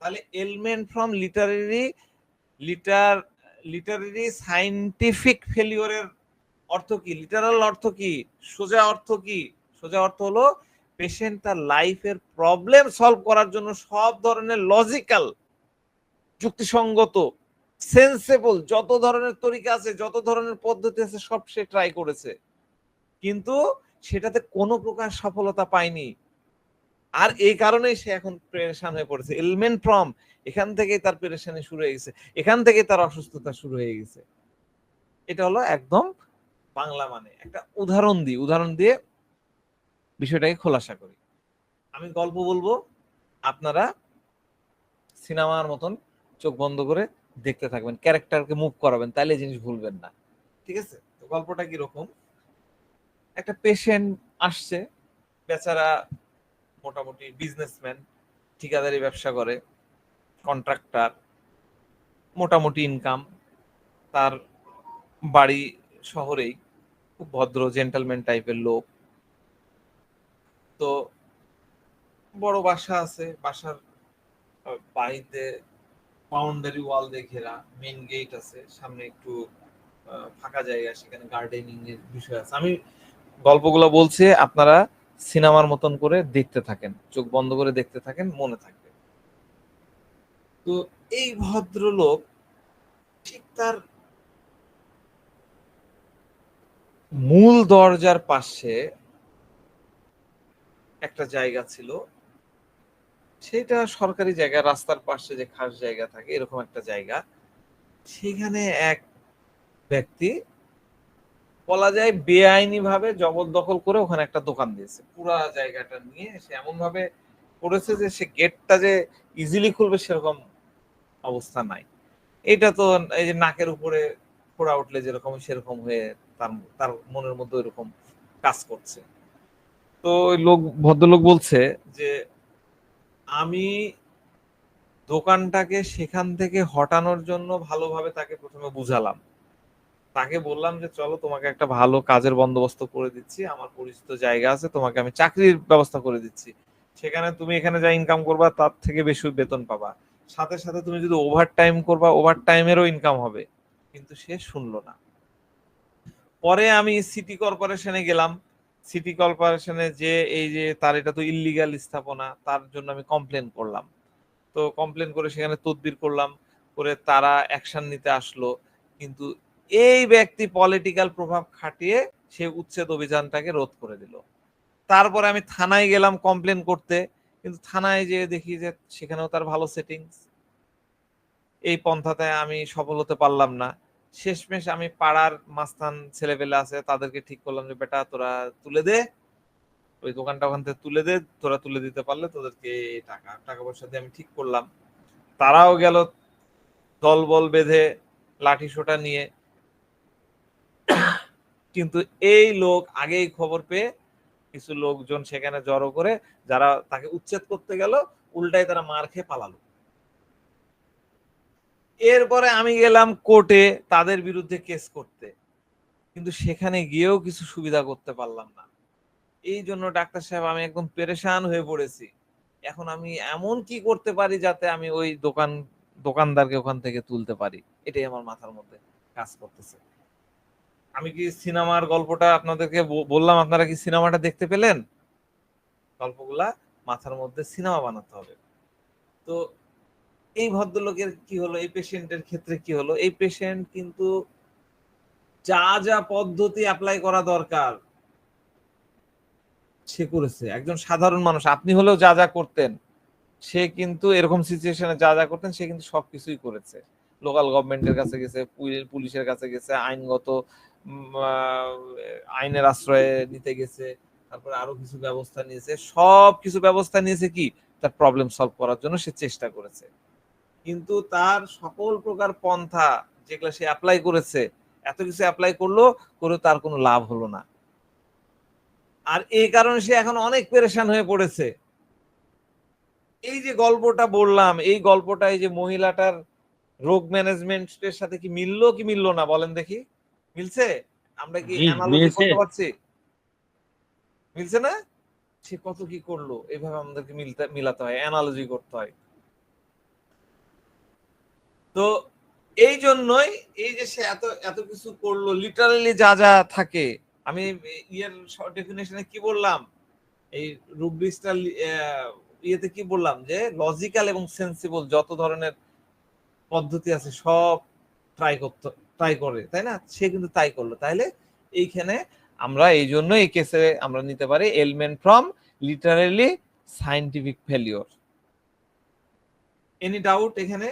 তাহলে এলিমেন্ট ফ্রম লিটারেরি সায়েন্টিফিক ফেলিওরের অর্থ কি, লিটারাল অর্থ কি, সোজা অর্থ কি? সোজা অর্থ হলো পেশেন্ট তার লাইফের প্রবলেম সলভ করার জন্য সব ধরনের লজিক্যাল, যুক্তিসঙ্গত, সেন্সেবল যত ধরনের তরিকা আছে, যত ধরনের পদ্ধতি আছে, সব সে ট্রাই করেছে, কিন্তু সেটাতে কোনো প্রকার সফলতা পায়নি, আর এই কারণেই সে এখন পেরেশান হয়ে পড়েছে। এলিমেন্ট ফ্রম, এখান থেকেই তার পেরেশানি শুরু হয়ে গেছে, এখান থেকেই তার অসুস্থতা শুরু হয়ে গেছে। এটা হলো একদম বাংলা মানে। একটা উদাহরণ দিয়ে বিষয়টাকে খোলাসা করি। আমি গল্প বলবো, আপনারা সিনেমার মতন চোখ বন্ধ করে দেখতে থাকবেন, ক্যারেক্টারকে মুভ করাবেন, তাইলে জিনিস ভুলবেন না। ঠিক আছে, তো গল্পটা কিরকম? একটা পেশেন্ট আসছে, বেচারা মোটামুটি বিজনেসম্যান, ঠিকাদারি ব্যবসা করে, কন্ট্রাক্টর, মোটামুটি ইনকাম, তার বাড়ি শহরেই, খুব ভদ্র জেন্টলম্যান টাইপের লোক। তো বড় বাসা আছে, বাসার বাড়িতে বাউন্ডারি ওয়াল দিয়ে ঘেরা, মেইন গেট আছে, সামনে একটু ফাঁকা জায়গা, সেখানে গার্ডেনিং এর বিষয় আছে। আমি গল্পগুলো বলছি, আপনারা সিনেমার মতন করে দেখতে থাকেন, চোখ বন্ধ করে দেখতে থাকেন, মনে থাকবে। তো এই ভদ্রলোক ঠিক তার মূল দরজার পাশে একটা জায়গা ছিল, সেটা সরকারি জায়গা, রাস্তার পাশে যে খাস জায়গা থাকে এরকম একটা জায়গা, সেখানে এক ব্যক্তি বলা যায় বেআইনি ভাবে জবরদখল করে ওখানে একটা দোকান দিয়েছে, পুরা জায়গাটা নিয়ে সে এমন ভাবে করেছে যে সে গেটটা যে ইজিলি খুলবে সেরকম অবস্থা নাই। এটা তো এই যে নাকের উপরে ফোড়া উঠলে যেরকম সেরকম হয়ে তার তার মনের মধ্যে এরকম কাজ করছে। তো ওই লোক, ভদ্রলোক বলছে যে আমি দোকানটাকে সেখান থেকে হটানোর জন্য ভালোভাবে তাকে প্রথমে বুঝালাম, তাকে বললাম যে চলো তোমাকে একটা ভালো কাজের বন্দোবস্ত করে দিচ্ছি, আমার পরিচিত জায়গা আছে, তোমাকে আমি চাকরির ব্যবস্থা করে দিচ্ছি, সেখানে তুমি এখানে যা ইনকাম করবা তার থেকে বেশি বেতন পাবা, সাথে সাথে তুমি যদি ওভার টাইম করবা ওভার টাইমেরও ইনকাম হবে। কিন্তু সে শুনলো না। পরে আমি সিটি কর্পোরেশনে গেলাম, সিটি কর্পোরেশনে যে এই যে তার এটা তো ইল্লিগাল স্থাপনা, তার জন্য আমি কমপ্লেন করলাম। তো কমপ্লেন করে সেখানে তদবির করলাম, করে তারা অ্যাকশন নিতে আসলো, কিন্তু এই ব্যক্তি পলিটিক্যাল প্রভাব খাটিয়ে সে উচ্ছেদ অভিযানটাকে রোধ করে দিল। তারপরে আমি থানায় গেলাম কমপ্লেন করতে, কিন্তু থানায় যেয়ে দেখি যে সেখানেও তার ভালো সেটিংস, এই পন্থাতে আমি সফল হতে পারলাম না। শেষমেশ আমি পাড়ার মাস্তান ছেলেপেলে আছে, তাদেরকে ঠিক করলাম যে বেটা তোরা তুলে দে, ওই দোকানটা ওখান থেকে তুলে দে, তোরা তুলে দিতে পারলে তোদেরকে টাকা টাকা পয়সা দিয়ে আমি ঠিক করলাম। তারাও গেল দলবল বেঁধে লাঠি সোটা নিয়ে, কিন্তু এই লোক আগেই খবর পেয়ে কিছু লোকজন সেখানে জড়ো করে, যারা তাকে উচ্ছেদ করতে গেল উল্টাই তারা মার খেয়ে পালালো। এরপরে আমি গেলাম কোর্টে তাদের বিরুদ্ধে কেস করতে, কিন্তু সেখানে গিয়েও কিছু সুবিধা করতে পারলাম না। এই জন্য ডাক্তার সাহেব আমি একদম পেরেশান হয়ে পড়েছি, এখন আমি এমন কি করতে পারি যাতে আমি ওই দোকানদারকে ওখান থেকে তুলতে পারি, এটাই আমার মাথার মধ্যে কাজ করতেছে। আমি কি সিনেমার গল্পটা আপনাদেরকে বললাম, আপনারা কি সিনেমাটা দেখতে পেলেন? গল্পগুলা মাথার মধ্যে সিনেমা বানাতে হবে। তো এই ভদ্রলোকের কি হলো, এই পেশেন্টের ক্ষেত্রে কি হলো, এই পেশেন্ট কিন্তু যা যা পদ্ধতি অ্যাপ্লাই করা দরকার সে করেছে। একজন সাধারণ মানুষ, আপনি হলেও যা যা করতেন সে কিন্তু এরকম সিচুয়েশনে যা যা করতেন সে কিন্তু সবকিছুই করেছে। লোকাল গভর্নমেন্টের কাছে গেছে, পুলিশের কাছে গেছে, আইনগত আইনের আশ্রয়ে নিতে গেছে, তারপরে আরো কিছু ব্যবস্থা নিয়েছে, সব কিছু ব্যবস্থা নিয়েছে কি তার প্রবলেম সলভ করার জন্য সে চেষ্টা করেছে। কিন্তু তার সকল প্রকার পন্থা যেগুলো সে অ্যাপ্লাই করেছে, এত কিছু অ্যাপ্লাই করলো, করে তার কোনো লাভ হলো না। আর এই কারণে সে এখন অনেক পেরেশান হয়ে পড়েছে। এই যে গল্পটা বললাম, এই গল্পটা এই যে মহিলাটার রোগ ম্যানেজমেন্টের সাথে কি মিললো কি মিললো না বলেন দেখি? মিলছে? আমরা কি জি অ্যানালজি মিলছে। করতে পারছি? মিলছে না? সে কত কি করলো, এইভাবে আমাদেরকে মিলাতে হয়, অ্যানালজি করতে হয়। তো এই জন্যই এই যে সে এত এত কিছু করলো, লিটারালি যা যা থাকে, আমি ইয়ের ডেফিনেশনে কি বললাম, এই রুব্রিক্সটা ইয়েতে কি বললাম যে লজিক্যাল এবং সেন্সিবল যত ধরনের পদ্ধতি আছে সব ট্রাই করে, তাই না? সে কিন্তু তাই করলো। তাইলে এইখানে আমরা এই জন্য এই কেসে আমরা নিতে পারি element from literally scientific failure. Any doubt এখানে?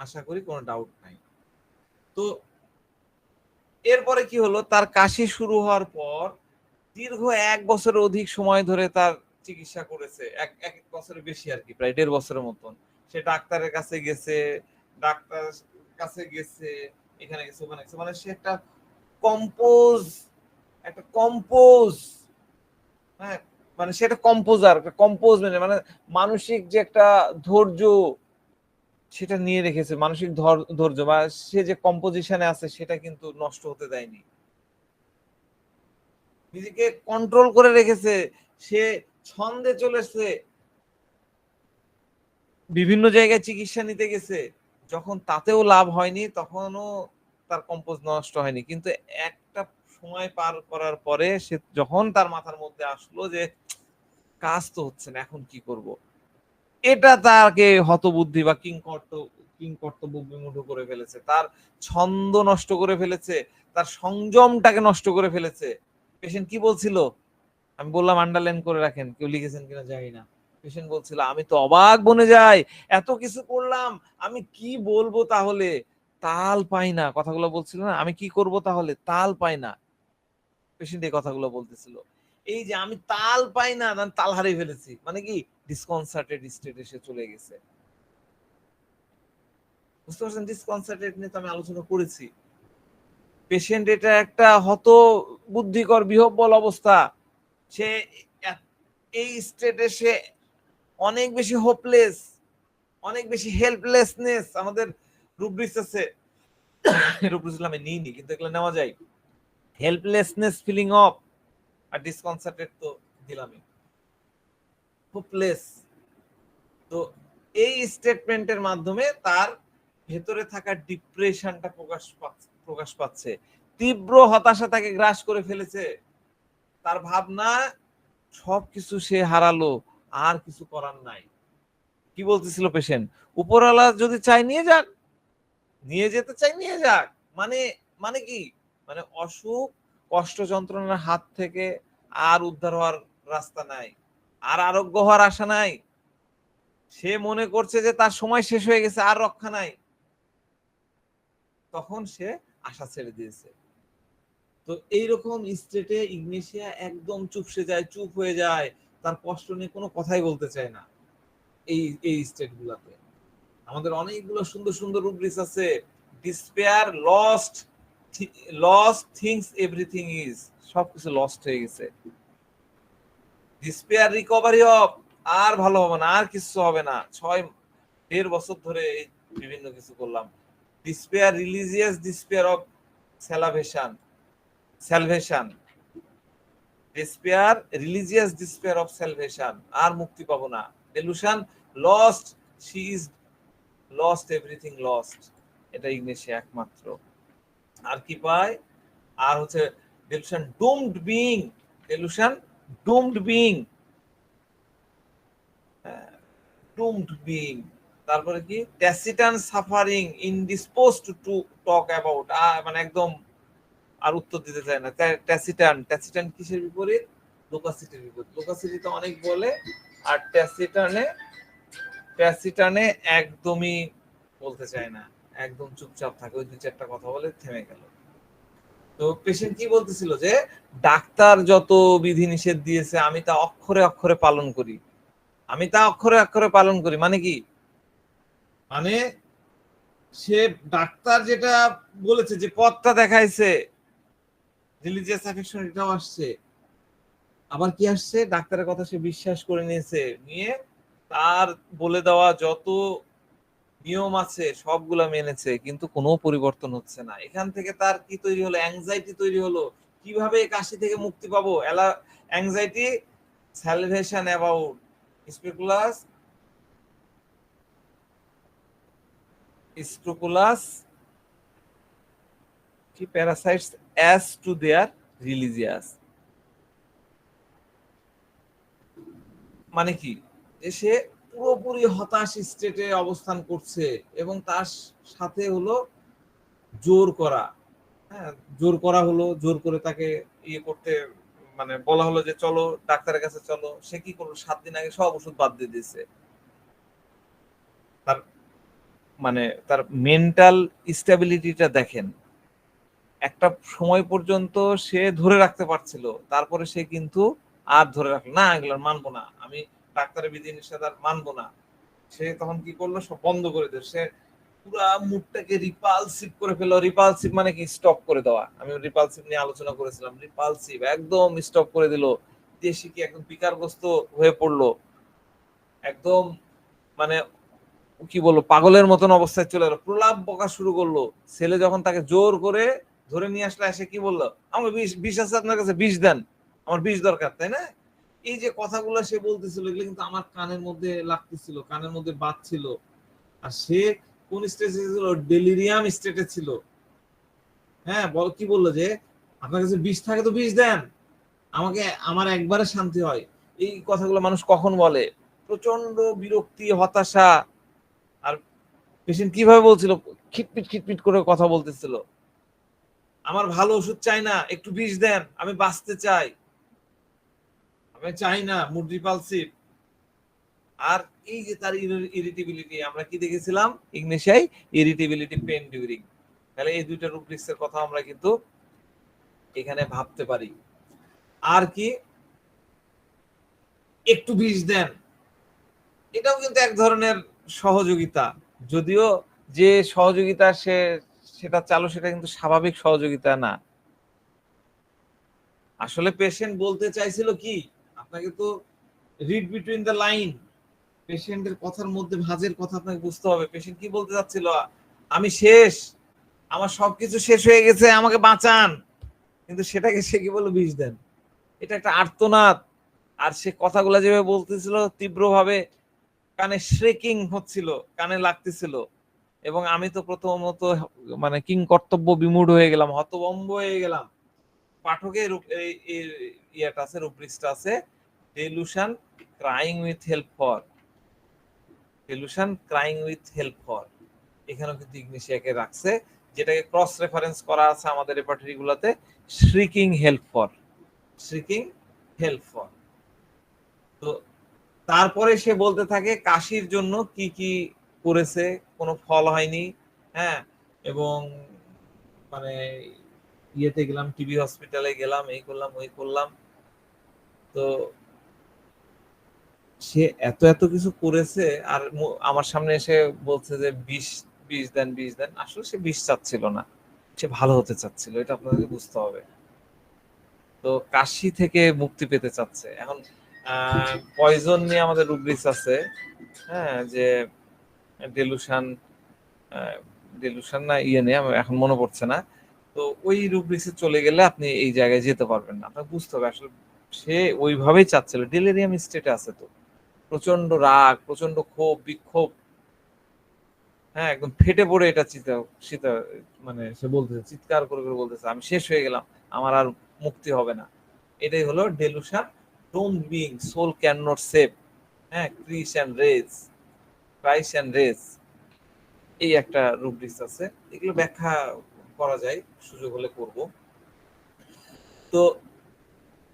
আশা করি কোনো ডাউট নাই। তো এরপরে কি হলো, তার কাশি শুরু হওয়ার পর দীর্ঘ 1 বছরের অধিক সময় ধরে তার চিকিৎসা করেছে, এক বছরের বেশি আর কি, প্রায় 1.5 বছরের মতন। সে ডাক্তারের কাছে গেছে, ডাক্তার কাছে গেছে, এখানে গেছে, ওখানে গেছে, মানে সে একটা কম্পোজ, হ্যাঁ, মানে সে একটা কম্পোজার, একটা কম্পোজ মানে মানসিক যে একটা ধৈর্য সেটা নিয়ে রেখেছে, মানসিক ধৈর্য বা সে যে কম্পোজিশনে আছে সেটা কিন্তু নষ্ট হতে দেয়নি, নিজেকে কন্ট্রোল করে রেখেছে। সে ছন্দে চলেছে, বিভিন্ন জায়গায় চিকিৎসা নিতে গেছে, যখন তাতেও লাভ হয়নি তখনও তার কম্পোজ নষ্ট হয়নি। কিন্তু একটা সময় পার করার পরে সে যখন তার মাথার মধ্যে আসলো যে কাজ তো হচ্ছে না, এখন কি করব, এটা তাকে হতবুদ্ধি বা কিংকর্তব্য বিমূঢ় করে ফেলেছে, তার ছন্দ নষ্ট করে ফেলেছে, তার সংযমটাকে নষ্ট করে ফেলেছে। পেশেন্ট কি বলছিল, আমি বললাম আন্ডারলাইন করে রাখেন, কেউ লিখেছেন কিনা জানি না। পেশেন্ট বলছিল আমি তো অবাক বনে যাই, এত কিছু করলাম, আমি কি বলবো তাহলে, তাল পাই না। কথাগুলো বলছিল না, আমি কি করব তাহলে, তাল পাই না। পেশেন্ট এই কথাগুলো বলতেছিল, এই যে আমি তাল পাই না, আমি তাল হারিয়ে ফেলেছি, মানে কি ডিসকনসার্টেড স্টেটে সে চলে গেছে। বুঝতে পারছেন? ডিসকনসার্টেড নিয়ে তো আমি আলোচনা করেছি। পেশেন্ট এটা একটা হত বুদ্ধিকর বিহব্বল অবস্থা, সে এই স্টেটে সে অনেক বেশি হোপলেস, অনেক বেশি হেল্পলেসনেস। আমাদের রুব্রিক্স আছে, রুব্রিক্স আমি নিইনি কিন্তু এগুলো নেওয়া যায়। হেল্পলেসনেস ফিলিং অফ, আর ডিসকনসার্টেড তো দিলামই, হোপলেস। তো এই স্টেটমেন্টের মাধ্যমে তার ভেতরে থাকা ডিপ্রেশনটা প্রকাশ পাচ্ছে, তীব্র হতাশা তাকে গ্রাস করে ফেলেছে। তার ভাবনা সবকিছু সে হারালো, আর কিছু করার নাই। কি বলতেছিল পেশেন্ট, উপরওয়ালা যদি চাই নিয়ে যাক, নিয়ে যেতে চাই নিয়ে যাক, মানে মানে কি, মানে অসুখ কষ্ট যন্ত্রণার হাত থেকে আর উদ্ধার হওয়ার রাস্তা নাই, আর আরোগ্য হওয়ার আশা নাই। সে মনে করছে যে তার সময় শেষ হয়ে গেছে, আর রক্ষা নাই, তখন সে আশা ছেড়ে দিয়েছে। তো এইরকম স্টেটে ইগনেশিয়া একদম চুপসে যায়, চুপ হয়ে যায়, তার কষ্ট নিয়ে কোনো কথাই বলতে চায় না। এই স্টেট গুলাতে আমাদের অনেকগুলো সুন্দর সুন্দর রুব্রিক্স আছে। Despair, lost things everything is, সবকিছু লস্ট হয়ে গেছে। ডিসপেয়ার, রিকভারি অফ, আর ভালো হবে না, আর কিছু হবে না। 6.5 বছর ধরে বিভিন্ন কিছু করলাম। Despair, religious despair of salvation, despair, religious despair of salvation, আর মুক্তি পাবো না। Delusion, lost, she is lost, everything lost. এটা ইগনেশিয়া একমাত্র। আর কি পায়, আর হচ্ছে delusion doomed being, delusion doomed being, doomed being, তারপরে কি taciturn suffering indisposed to talk about, মানে একদম আর উত্তর দিতে চায় না। ট্যাসিটার্ন, ট্যাসিটার্ন কিসের বিপরীত? লোকাসিটির বিপরীত। লোকাসিটি তো অনেক বলে, আর ট্যাসিটার্নে একদমই বলতে চায় না, একদম চুপচাপ থাকে, ওই 2-4টা কথা বলে থেমে গেল। তো পেশেন্ট কি বলতেছিল যে ডাক্তার যত বিধিনিষেধ দিয়েছে আমি তা অক্ষরে অক্ষরে পালন করি, আমি তা অক্ষরে অক্ষরে পালন করি। মানে কি? মানে সে ডাক্তার যেটা বলেছে, যে পথটা দেখাইছে, রিলিজিয়াস অ্যাফেকশন এটাও আসছে, আবার কি আসছে, ডাক্তারের কথা সে বিশ্বাস করে নিয়েছে, নিয়ে তার বলে দেওয়া যত নিয়ম আছে সবগুলা মেনেছে, কিন্তু কোনো পরিবর্তন হচ্ছে না। এখান থেকে তার কি তৈরি হলো? অ্যাংজাইটি তৈরি হলো। কিভাবে এই কাশি থেকে মুক্তি পাবো? অ্যাংজাইটি, স্যালভেশন অ্যাবাউট স্ক্রুপুলাস কি parasites as to their religious. মানে কি? যে সে পুরোপুরি হতাশ স্টেটে অবস্থান করছে, এবং তার সাথে হলো জোর করা, হ্যাঁ জোর করা হলো, জোর করে তাকে ইয়ে করতে, মানে বলা হলো যে চলো ডাক্তারের কাছে চলো। সে কি করলো? 7 দিন আগে সব ওষুধ বাদ দিয়ে দিয়েছে। তার মানে তার মেন্টাল স্টেবিলিটিটা দেখেন, একটা সময় পর্যন্ত সে ধরে রাখতে পারছিল, তারপরে সে কিন্তু আর ধরে রাখলো না, এগুলো মানবো না, আমি ডাক্তারের বিধিনিষেধ আর মানবো না। সে তখন কি করলো? সব বন্ধ করে দিল। সে পুরা মুডটাকে রিপালসিভ করে ফেললো। রিপালসিভ মানে কি? স্টপ করে দেওয়া। আমি রিপালসিভ নিয়ে আলোচনা করেছিলাম। রিপালসিভ একদম স্টপ করে দিল। দেশি কি একদম বিকারগ্রস্ত হয়ে পড়লো, একদম মানে কি বলবো, পাগলের মতন অবস্থায় চলে গেল, প্রলাপ বকা শুরু করলো। ছেলে যখন তাকে জোর করে ধরে নিয়ে আসলে, এসে কি বললো? আমার বিষ আছে আপনার কাছে, বিষ দেন, আমার বিষ দরকার, তাই না? এই যে কথাগুলো সে বলতেছিল, এগুলো কিন্তু আমার কানের মধ্যে লাগতেছিল, কানের মধ্যে বাজছিল। আর সে কোন স্টেজে ছিল? ডেলিরিয়াম স্টেটে ছিল। হ্যাঁ, কি বললো? যে আপনার কাছে বিষ থাকে তো বিষ দেন, আমাকে, আমার একবারে শান্তি হয়। এই কথাগুলো মানুষ কখন বলে? প্রচন্ড বিরক্তি, হতাশা। আর পেশেন্ট কিভাবে বলছিল? খিটপিট খিটপিট করে কথা বলতেছিল, আমার ভালো ওষুধ চাই না, একটু বিষ দেন, আমি বাঁচতে চাই, আমি চাই না, মুড রিপালসিভ। আর এই যে তার ইরিটেবিলিটি, আমরা কি দেখেছিলাম ইগনেশিয়ায়? Irritability, pain during. তাহলে এই দুইটা রুব্রিক্সের কথা আমরা কিন্তু এখানে ভাবতে পারি। আর কি? একটু বিষ দেন, এটাও কিন্তু এক ধরনের সহযোগিতা, যদিও যে সহযোগিতা সেটা চালু, সেটা কিন্তু স্বাভাবিক সহযোগিতা না। আসলে পেশেন্ট বলতে চাইছিল কি? আপনাকে তো রিড বিটুইন দ্য লাইন, পেশেন্টের কথার মধ্যে ভাঁজের কথা আপনাকে বুঝতে হবে। পেশেন্ট কি বলতে চাচ্ছিল? আমি শেষ, আমার সবকিছু শেষ হয়ে গেছে, আমাকে বাঁচান। কিন্তু সেটাকে সে কি বললো? বিষ দেন। এটা একটা আর্তনাদ। আর সে কথাগুলো যেভাবে বলতেছিল, তীব্রভাবে কানে শ্রেকিং হচ্ছিল, কানে লাগতেছিল। এবং আমি তো প্রথমত মানে কিং কর্তব্য বিমূঢ় হয়ে গেলাম, হতভম্ব হয়ে গেলাম। পাঠকের ইয়েটা আছে, রুব্রিক্সটা আছে, delusion crying with help for, delusion crying with help for. এখানেও কিন্তু ইগনিশিয়াকে রাখছে, যেটাকে ক্রস রেফারেন্স করা আছে আমাদের রেপার্টরি গুলাতে, শ্রিকিং হেল্প ফর, শ্রিকিং হেল্প ফর। তো তারপরে সে বলতে থাকে কাশির জন্য কি কি করেছে, কোনো ফল হয়নি। হ্যাঁ, এবং মানে ইয়েতে গেলাম, টিবি হসপিটালে গেলাম, এই করলাম ওই করলাম। তো সে এত এত কিছু করেছে, আর আমার সামনে এসে বলছে যে বিষ বিষ দেন, বিষ দেন। আসলে সে বিষ চাচ্ছিল না, সে ভালো হতে চাচ্ছিল, এটা আপনাদেরকে বুঝতে হবে। তো কাশি থেকে মুক্তি পেতে চাচ্ছে। এখন পয়জন নিয়ে আমাদের রুব্রিক্স আছে, হ্যাঁ, যে ডেলুশন, ডেলুশন না ইয়ে নিয়ে, এখন মনে পড়ছে না। তো ওই রুব্রিক্সে চলে গেলে আপনি এই জায়গায় যেতে পারবেন না। আপনাকে বুঝতে হবে আসলে সে ওইভাবেই চাচ্ছিল, ডেলিরিয়াম স্টেটে আছে, তো প্রচন্ড রাগ, প্রচন্ড ক্ষোভ, বিক্ষোভ। হ্যাঁ, একদম ফেটে পড়ে এটা সীতা মানে সে বলতেছে, চিৎকার করে করে বলতেছে, আমি শেষ হয়ে গেলাম, আমার আর মুক্তি হবে না। এটাই হলো delusion. Don't being soul can not save. হ্যাঁ, ক্রাইস অ্যান্ড রেজ, এই একটা রুব্রিক্স আছে। এগুলো ব্যাখ্যা করা যায়, সুযোগ হলে করব। তো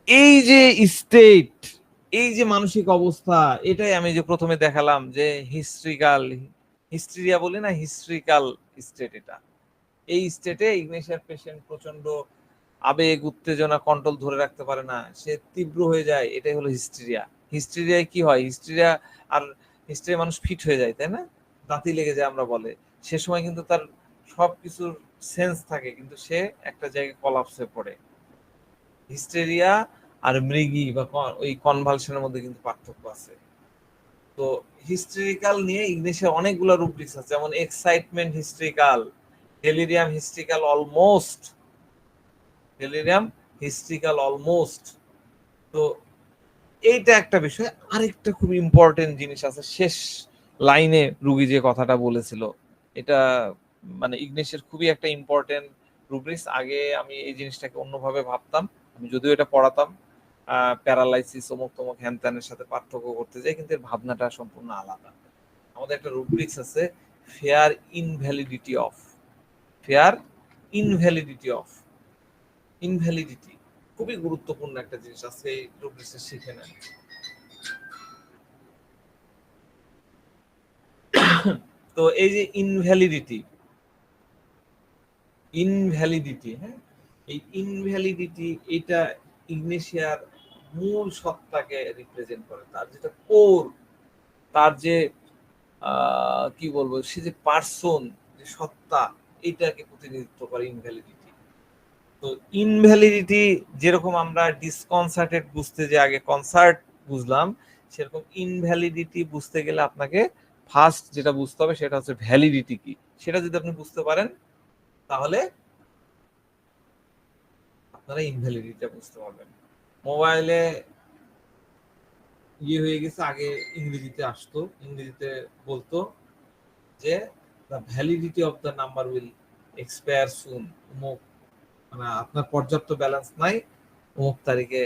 এই যে স্টেট, এই যে মানসিক অবস্থা, এটাই আমি যে প্রথমে দেখালাম যে হিস্ট্রিয়া বলি না, হিস্ট্রিক্যাল স্টেট। এটা এই স্টেটে ইগনিশিয়ার পেশেন্ট প্রচন্ড আবেগ উত্তেজনা কন্ট্রোল ধরে রাখতে পারে না, সে তীব্র হয়ে যায়, এটাই হলো হিস্ট্রিয়া। হিস্ট্রিয়ায় কি হয়, হিস্ট্রিয়া মানুষ ফিট হয়ে যায়, তাই না, দাঁতি লেগে যায় আমরা বলে। সে সময় কিন্তু তার সবকিছুর সেন্স থাকে, কিন্তু সে একটা জায়গায় কলাপসে পড়ে। হিস্টেরিয়া আর মৃগী বা ওই কনভালশনের মধ্যে কিন্তু পার্থক্য আছে। তো হিস্টেরিক্যাল নিয়ে ইংলিশে অনেকগুলো রুব্রিক্স আছে, যেমন excitement historical, delirium historical almost. তো এইটা একটা বিষয়। আরেকটা খুব ইম্পর্টেন্ট জিনিস আছে শেষ লাইনে রুগী যে কথাটা বলেছিল, এটা মানে ইগনিশের খুবই একটা ইম্পর্টেন্ট রুব্রিক্স। আগে আমি এই জিনিসটাকে অন্যভাবে ভাবতাম, আমি যদিও এটা পড়াতাম, প্যারালাইসিস অমুক তমুক হ্যান ত্যানের সাথে পার্থক্য করতে যাই, কিন্তু এর ভাবনাটা সম্পূর্ণ আলাদা। আমাদের একটা রুব্রিক্স আছে, ফেয়ার ইনভ্যালিডিটি খুবই গুরুত্বপূর্ণ একটা জিনিস আছে, এই রুব্রিক্সে শিখে নেন। তো এই যে ইনভ্যালিডিটি, হ্যাঁ, এই ইনভ্যালিডিটি এটা ইগনিশিয়ার মূল সত্তাকে রিপ্রেজেন্ট করে, তার যেটা কোর, তার যে কি বলবো, সে যে পার্সন, যে সত্তা, এটাকে প্রতিনিধিত্ব করে ইনভ্যালিডিটি। তো ইনভ্যালিডিটি যেরকম আমরা ডিসকনসার্টেড বুঝতে যে আগে কনসার্ট বুঝলাম, সেরকম ইনভ্যালিডিটি বুঝতে গেলে আপনাকে ফার্স্ট যেটা বুঝতে হবে সেটা হচ্ছে ভ্যালিডিটি কি। সেটা যদি আপনি বুঝতে পারেন, তাহলে আপনারা ইনভ্যালিডিটিটা বুঝতে পারবেন। মোবাইলে ইয়ে হয়ে গেছে, আগে ইংরেজিতে আসতো, ইংরেজিতে বলতো যে the validity of the number will expire soon, মানে আপনার পর্যাপ্ত ব্যালেন্স নাই, অমুক তারিখে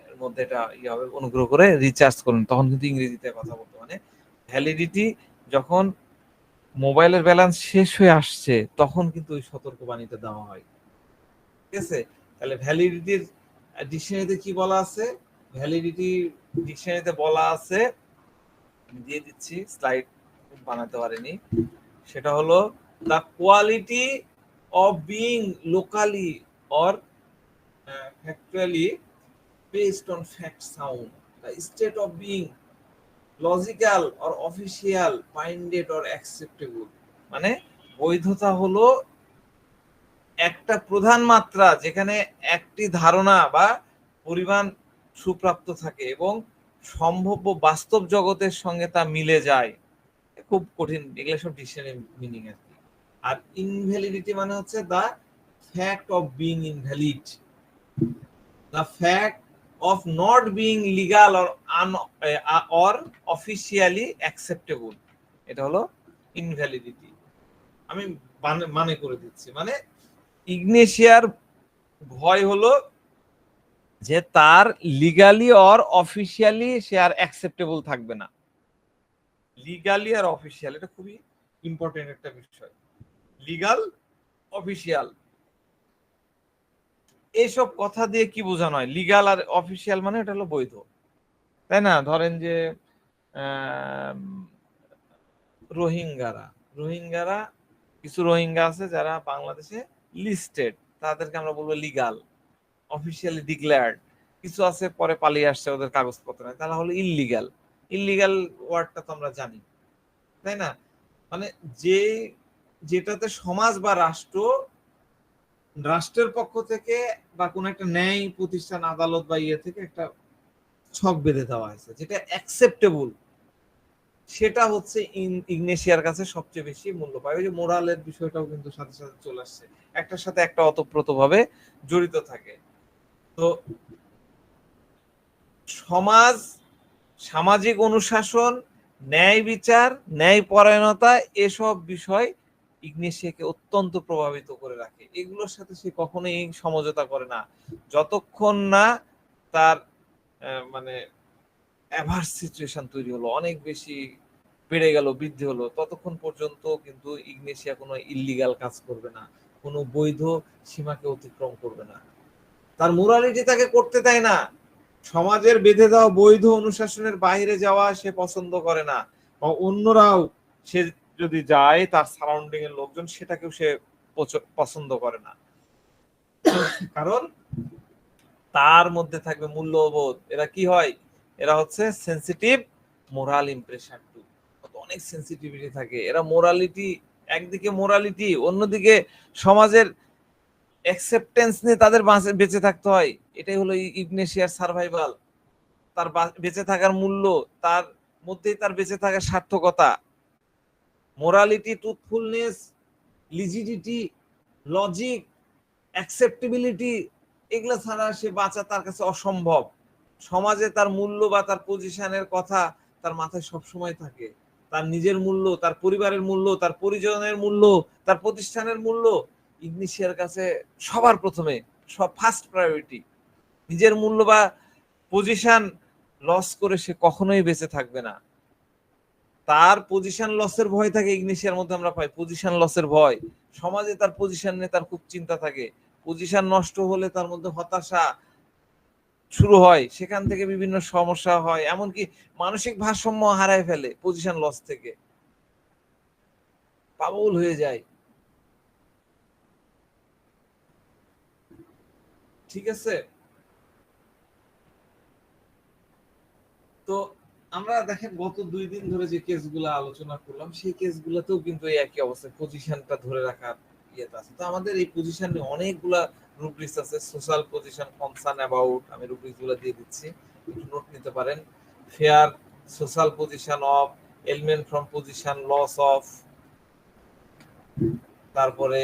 এর মধ্যে এটা ইয়ে হবে, অনুগ্রহ করে রিচার্জ করুন। তখন কিন্তু ইংরেজিতে কথা বলতো, মানে ভ্যালিডিটি যখন মোবাইলের ব্যালেন্স শেষ হয়ে আসছে, তখন কিন্তু ওই সতর্কবাণীটা দেওয়া হয়। ঠিক আছে, তাহলে ভ্যালিডিটির ডিকশনারিতে কি বলা আছে, ডিকশনারিতে বলা আছে, দিয়ে দিচ্ছি, স্লাইড বানাতে পারিনি, সেটা হলো the quality of being locally or factually based on fact sound, the state of being logical or official, minded or acceptable। মানে বৈধতা হলো একটা প্রধান মাত্রা যেখানে একটি ধারণা বা পরিমাণ সুপ্রাপ্ত থাকে এবং সম্ভাব্য বাস্তব জগতের সঙ্গে তা মিলে যায়। খুব কঠিন, এগুলো সব ডিকশনারি মিনিং আর কি। আর ইনভ্যালিডিটি মানে হচ্ছে the fact of being invalid, the fact of not being legal or officially acceptable, এটা হলো ইনভ্যালিডিটি। আমি মানে করে দিচ্ছি, মানে ইগনেশিয়ার ভয় হলো যে তার লিগালি অর অফিসিয়ালি সে আর অ্যাকসেপ্টেবল থাকবে না। লিগালি আর অফিসিয়াল, এটা খুবই ইম্পর্টেন্ট একটা বিষয়। লিগাল, অফিসিয়াল, এইসব কথা দিয়ে কি বোঝানো হয়? লিগাল আর অফিসিয়াল মানে এটা হলো বৈধ, তাই না? ধরেন যে রোহিঙ্গারা কিছু রোহিঙ্গা আছে যারা বাংলাদেশে লিস্টেড, তাদেরকে আমরা বলবো লিগাল, অফিসিয়ালি ডিক্লেয়ার্ড। কিছু আছে পরে পালিয়ে আসছে, ওদের কাগজপত্র নাই, তারা হলো ইললিগাল। ইললিগাল ওয়ার্ডটা তো আমরা জানি, তাই না? মানে যেটাতে সমাজ বা রাষ্ট্রের পক্ষ থেকে বা কোন একটা ন্যায় প্রতিষ্ঠান, আদালত বা ইয়ে থেকে একটা ছক বেঁধে দেওয়া হয়েছে, যেটা অ্যাকসেপ্টেবল, সেটা হচ্ছে ইগনেশিয়ার কাছে সবচেয়ে বেশি মূল্য পায়। ওই যে মোরালের বিষয়টাও কিন্তু সাথে সাথে চলে আসছে, একটার সাথে একটা ওতপ্রোতভাবে জড়িত থাকে। তো সামাজিক অনুশাসন, ন্যায় বিচার, ন্যায় পরায়ণতা, এসব বিষয় ইগনেশিয়াকে অত্যন্ত প্রভাবিত করে রাখে। এগুলোর সাথে সে কখনোই সমঝোতা করে না, যতক্ষণ না তার মানে অ্যাভার্স সিচুয়েশন তৈরি হলো, অনেক বেশি বেড়ে গেল, বৃদ্ধি হলো, ততক্ষণ পর্যন্ত কিন্তু ইগনেশিয়া কোনো ইল্লিগাল কাজ করবে না, কোনো বৈধ সীমাকে অতিক্রম করবে না। তার মোরালিটি তাকে করতে দেয় না। সমাজের বেঁধে দেওয়া বৈধ অনুশাসনের বাইরে যাওয়া সে পছন্দ করে না, বা অন্যরাও সে যদি যায়, তার সারাউন্ডিং এর লোকজন, সেটাকেও সে পছন্দ করে না। কারণ তার মধ্যে থাকবে মূল্যবোধ। এরা কি হয়? এরা হচ্ছে সেন্সিটিভ মোরাল ইমপ্রেশন টু, অনেক সেন্সিটিভিটি থাকে। এরা মোরালিটি, একদিকে মোরালিটি, অন্যদিকে সমাজের অ্যাকসেপ্টেন্স নিয়ে তাদের বেঁচে থাকতে হয়। এটাই হলো ইগনেশিয়ার সার্ভাইভাল। তার বেঁচে থাকার মূল্য, তার মধ্যেই তার বেঁচে থাকার সার্থকতা। মোরালিটি, ট্রুথফুলনেস, লিজিডিটি, লজিক, অ্যাকসেপ্টেবিলিটি, এগুলো ছাড়া সে বাঁচা তার কাছে অসম্ভব। সমাজে তার মূল্য বা তার পজিশনের কথা তার মাথায় সবসময় থাকে। তার নিজের মূল্য, তার পরিবারের মূল্য, তার পরিজনের মূল্য, তার প্রতিষ্ঠানের মূল্য ইগনেশিয়ার কাছে সবার প্রথমে, সব ফার্স্ট প্রায়োরিটি। নিজের মূল্য বা পজিশন লস করে সে কখনোই বেঁচে থাকবে না। তার পজিশন লসের ভয় থাকে ইগনেশিয়ার মধ্যে, আমরা পাই পজিশন লসের ভয়। সমাজে তার পজিশন নিয়ে তার খুব চিন্তা থাকে। পজিশন নষ্ট হলে তার মধ্যে হতাশা শুরু হয়, সেখান থেকে বিভিন্ন সমস্যা হয়, এমনকি মানসিক ভারসাম্য হারায় ফেলে পজিশন লস থেকে, পাগল হয়ে যায়। ঠিক আছে? তো আমরা দেখেন গত 2 দিন ধরে যে কেসগুলো আলোচনা করলাম, সেই কেসগুলোতেও কিন্তু এই একই অবস্থা, পজিশনটা ধরে রাখার ইয়েটা আছে। তো আমাদের এই পজিশন নিয়ে অনেকগুলা রুব্রিক্স আছে। সোশ্যাল পজিশন, কনসার্ন অ্যাবাউট, আমি রুব্রিক্স গুলো দিয়ে দিচ্ছি, একটু নোট নিতে পারেন। Fear social position of, element from position, loss of, তারপরে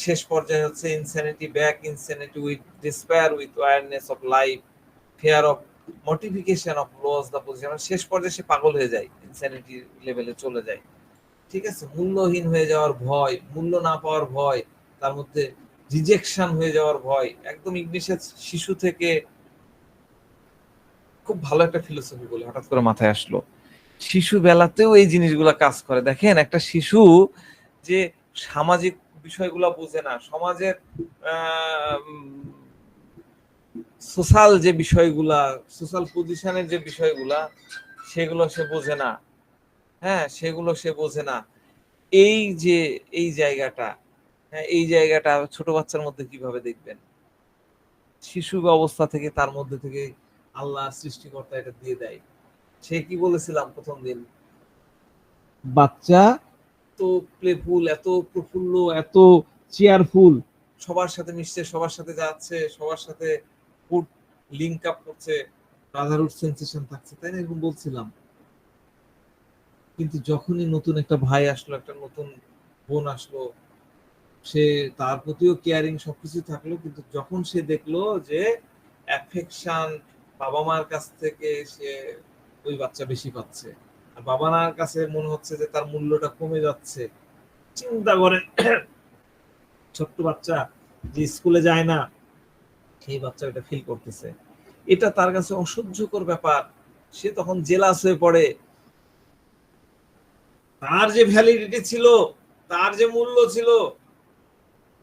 শেষ পর্যায়ে হচ্ছে insanity back, insanity with despair with awareness of life, fear of mortification of loss the position. শেষ পর্যায়ে সে পাগল হয়ে যায়, ইনসেনিটি লেভেলে চলে যায়। ঠিক আছে? মূল্যহীন হয়ে যাওয়ার ভয়, মূল্য না পাওয়ার ভয়, তার মধ্যে রিজেকশন হয়ে যাওয়ার ভয়। একদম ইংলিশের শিশু থেকে, খুব ভালো একটা ফিলোসফি বলে হঠাৎ করে মাথায় আসলো, শিশু বেলাতেও এই জিনিসগুলা কাজ করে। দেখেন, একটা শিশু যে সামাজিক বিষয়গুলা বোঝে না, সমাজের সোশ্যাল যে বিষয়গুলা, সোশ্যাল পজিশনের যে বিষয়গুলা, সেগুলো সে বোঝে না। হ্যাঁ, সেগুলো সে বোঝে না। এই যে এই জায়গাটা, হ্যাঁ, এই জায়গাটা ছোট বাচ্চার মধ্যে কিভাবে দেখবেন? শিশু অবস্থা থেকে তার মধ্যে থেকে আল্লাহ সৃষ্টিকর্তা এটা দিয়ে দেয়। সে কি বলেছিলাম প্রথম দিন, বাচ্চা তো প্লেফুল, এত প্রফুল্ল, এত চেয়ারফুল, সবার সাথে মিশছে, সবার সাথে যাচ্ছে, সবার সাথে ফুড লিঙ্ক আপ করছে, ব্রাদারহুড সেন্সেশন থাকছে, তাই না? এরকম বলছিলাম। কিন্তু যখনই নতুন একটা ভাই আসলো, একটা নতুন বোন আসলো, সে তার প্রতিও কেয়ারিং সবকিছু থাকলো, কিন্তু যখন সে দেখলো যে অ্যাফেকশন বাবা মার কাছ থেকে সে ওই বাচ্চা বেশি পাচ্ছে, আর বাবা মার কাছে মনে হচ্ছে যে তার মূল্যটা কমে যাচ্ছে। চিন্তা করেন, ছোট্ট বাচ্চা যে স্কুলে যায় না, সেই বাচ্চা এটা ফিল করতেছে। এটা তার কাছে অসহ্যকর ব্যাপার। সে তখন জেলাস হয়ে পড়ে। তার যে ভ্যালিডিটি ছিল, তার যে মূল্য ছিল,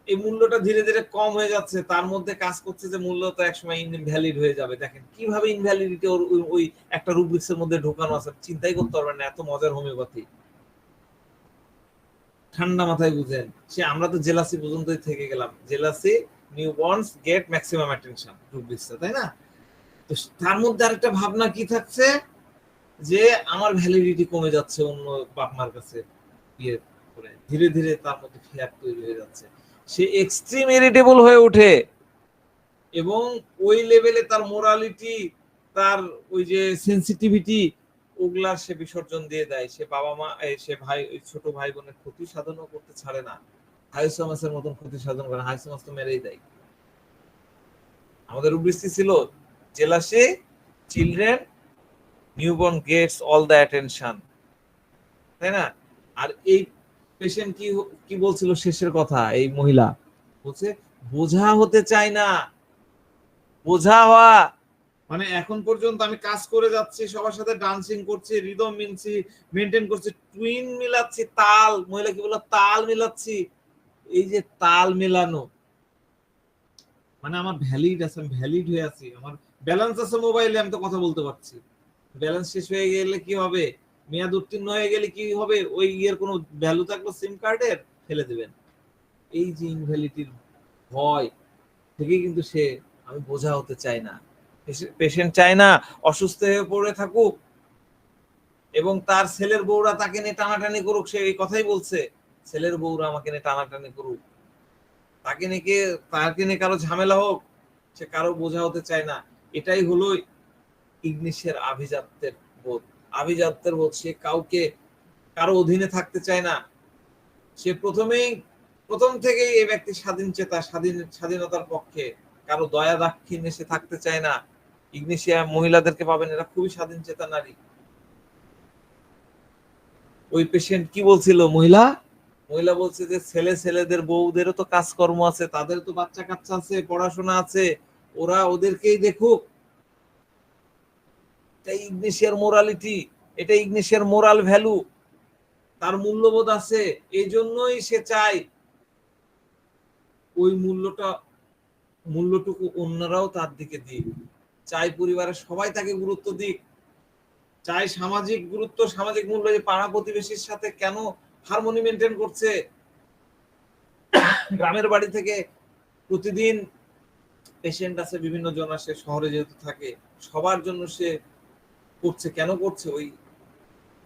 এই মূল্যটা ধীরে ধীরে কম হয়ে যাচ্ছে। তার মধ্যে কাজ করছে যে মূল্য তো একসময় ইনভ্যালিড হয়ে যাবে। দেখেন কিভাবে ইনভ্যালিডিটি ওই একটা রুব্রিক্সের মধ্যে ঢোকানো আছে, চিন্তাই করতে পারবেন না, এত মজার হোমিওপ্যাথি। ঠান্ডা মাথায় বুঝেন। সে আমরা তো জেলাসি পর্যন্তই থেকে গেলাম, জেলাসি নিউবর্নস গেট ম্যাক্সিমাম অ্যাটেনশন রুব্রিক্সে, তাই না? তো তার মধ্যে আরেকটা ভাবনা কি থাকছে, যে আমার ভ্যালিডিটি কমে যাচ্ছে অন্য বাপ মার কাছে ইয়ে করে। ধীরে ধীরে তার মধ্যে ফিয়ার তৈরি হয়ে যাচ্ছে, সে এক্সট্রিম ইরিটেবল হয়ে ওঠে, এবং ওই লেভেলে তার মোরালিটি, তার ওই যে সেন্সিটিভিটি, ওগুলা সে বিসর্জন দিয়ে দেয়। সে বাবা মা, সে ভাই, ওই ছোট ভাই বোনের ক্ষতি সাধনও করতে ছাড়ে না। হাইসোমাসের মতন ক্ষতি সাধন করে, হাইসোমাস তো মেরেই দেয়। আমাদের রুব্রিক্সটি ছিল jealousy children newborn gets all the attention, তাই না? আর এই পেশেন্ট কি বলছিল শেষের কথা, এই মহিলা বলছে বোঝা হতে চায় না, বোঝা হওয়া মানে এখন পর্যন্ত আমি কাজ করে যাচ্ছি, সবার সাথে ডান্সিং করছি, রিদম মেনটেন করছি, টুইন মিলাচ্ছি, তাল, মহিলা কি বললো, তাল মিলাচ্ছি। এই যে তাল মেলানো মানে আমার ভ্যালিড আছে, আমি ভ্যালিড হয়ে আছি, আমার ব্যালেন্স আছে মোবাইলে, আমি তো কথা বলতে পারছি। ব্যালেন্স শেষ হয়ে গেলে কি হবে, মেয়াদ উত্তীর্ণ হয়ে গেলে কি হবে, ওই ইয়ের কোনো ভ্যালু থাকলো সিম কার্ডের, ফেলে দেবেন। এই যে ইনভ্যালিডিটির ভয় থেকে কিন্তু সে, আমি বোঝা হতে চাই না, পেশেন্ট চায় না অসুস্থ হয়ে পড়ে থাকুক এবং তার ছেলের বউরা তাকে নিয়ে টানাটানি করুক। সে এই কথাই বলছে, ছেলের বউরা আমাকে নিয়ে টানাটানি করুক, তাকে নিয়ে কারো ঝামেলা হোক, সে কারো বোঝা হতে চায় না। এটাই হলো ইগনিসের আভিজাত্যের বোধ। আভিজাত্যের বোধ, সে কারো অধীনে থাকতে চায় না। সে প্রথম থেকেই এই ব্যক্তি স্বাধীন চেতা, স্বাধীনতার পক্ষে, কারো দয়া দাক্ষিণ্যে সে থাকতে চায় না। ইগনিশিয়া মহিলাদেরকে পাবেন, এরা খুবই স্বাধীন চেতা নারী। ওই পেশেন্ট কি বলছিল, মহিলা বলছে যে ছেলেদের বউদেরও তো কাজকর্ম আছে, তাদের তো বাচ্চা কাচ্চা আছে, পড়াশোনা আছে, ওরা ওদেরকেই দেখুক। এটা ইগনিশিয়ার মোরালিটি, এটা ইগনিশিয়ার মোরাল ভ্যালু, তার মূল্যবোধ আছে, এই জন্যই সে চায় ওই মূল্যটুকু অন্যরাও তার দিকে দিক, চাই পরিবারের সবাই তাকে গুরুত্ব দিক, চাই সামাজিক গুরুত্ব, সামাজিক মূল্য, যে পাড়া প্রতিবেশীর সাথে কেন হারমোনি মেনটেন করছে, গ্রামের বাড়ি থেকে প্রতিদিন পেশেন্ট আছে বিভিন্ন জন আসে, শহরে যেহেতু থাকে সবার জন্য সে করছে, কেন করছে, ওই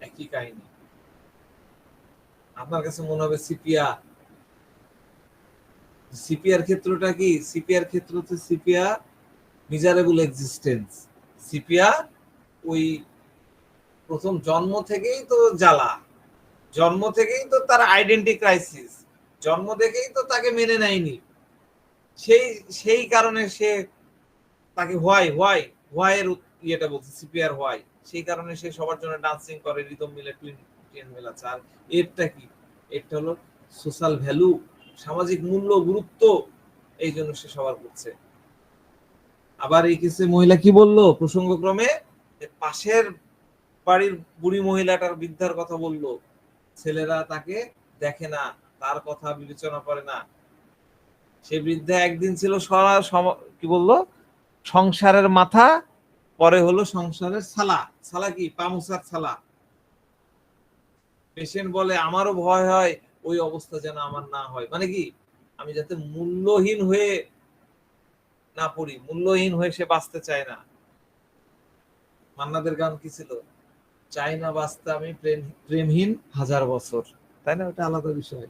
একই কাহিনী। আপনার কাছে মনে হবে সিপিআর ক্ষেত্রটা কি, সিপিআর ক্ষেত্র হচ্ছে সিপিয়া মিজারেবল এক্সিস্টেন্স। সিপিয়া ওই প্রথম জন্ম থেকেই তো জ্বালা, জন্ম থেকেই তো তার আইডেন্টি ক্রাইসিস, জন্ম থেকেই তো তাকে মেনে নেয়নি, সেই কারণে সে তাকে হোয়াই এর ইয়েটা বলছে, সিপিআর হোয়াই, সেই কারণে সে সবার জন্য ডান্সিং করে, রিদম মিলে, টুইন মেলাচ্ছে। আর এরটা কি, এটা হলো সোশ্যাল ভ্যালু, সামাজিক মূল্য, গুরুত্ব, এই জন্য সে সবার করছে। আবার এই কেসে মহিলা কি বললো, প্রসঙ্গক্রমে পাশের বাড়ির বুড়ি মহিলাটার বৃদ্ধার কথা বললো, ছেলেরা তাকে দেখে না, তার কথা বিবেচনা করে না। সে বৃদ্ধা একদিন ছিল কি বললো, সংসারের মাথা, পরে হলো সংসারের ছালা কি, পামুসার ছালা। পেশেন্ট বলে আমারও ভয় হয় ওই অবস্থা যেন আমার না হয়, মানে কি, আমি যাতে মূল্যহীন হয়ে না পড়ি, মূল্যহীন হয়ে সে বাঁচতে চায় না। মান্নাদের গান কি ছিল, চাই না বাঁচতে আমি প্রেমহীন 1000 বছর, তাই না? ওটা আলাদা বিষয়।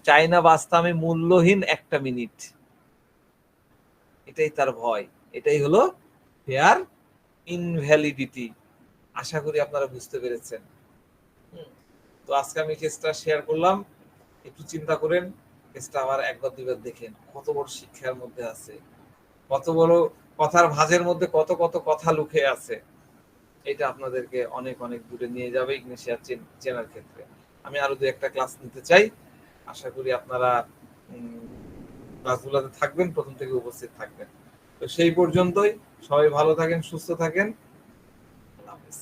চাই না বাঁচতে আমি মূল্যহীন 1 মিনিট, এটাই তার ভয়, এটাই হলো ফেয়ার ইনভ্যালিডিটি। আশা করি আপনারা বুঝতে পেরেছেন। তো আজকে আমি কেসটা শেয়ার করলাম, একটু চিন্তা করেন, কেসটা আবার একবার দুইবার দেখেন, কত বড় শিক্ষার মধ্যে আছে, কত বড় কথার ভাঁজের মধ্যে কত কথা লুকিয়ে আছে। এটা আপনাদেরকে অনেক দূরে নিয়ে যাবে ইগনিশিয়া চেনার ক্ষেত্রে। আমি আরো 2-1টা ক্লাস নিতে চাই, আশা করি আপনারা ক্লাসগুলোতে থাকবেন, প্রথম থেকে উপস্থিত থাকবেন। তো সেই পর্যন্তই, সবাই ভালো থাকেন, সুস্থ থাকেন, আল্লাহ হাফেজ।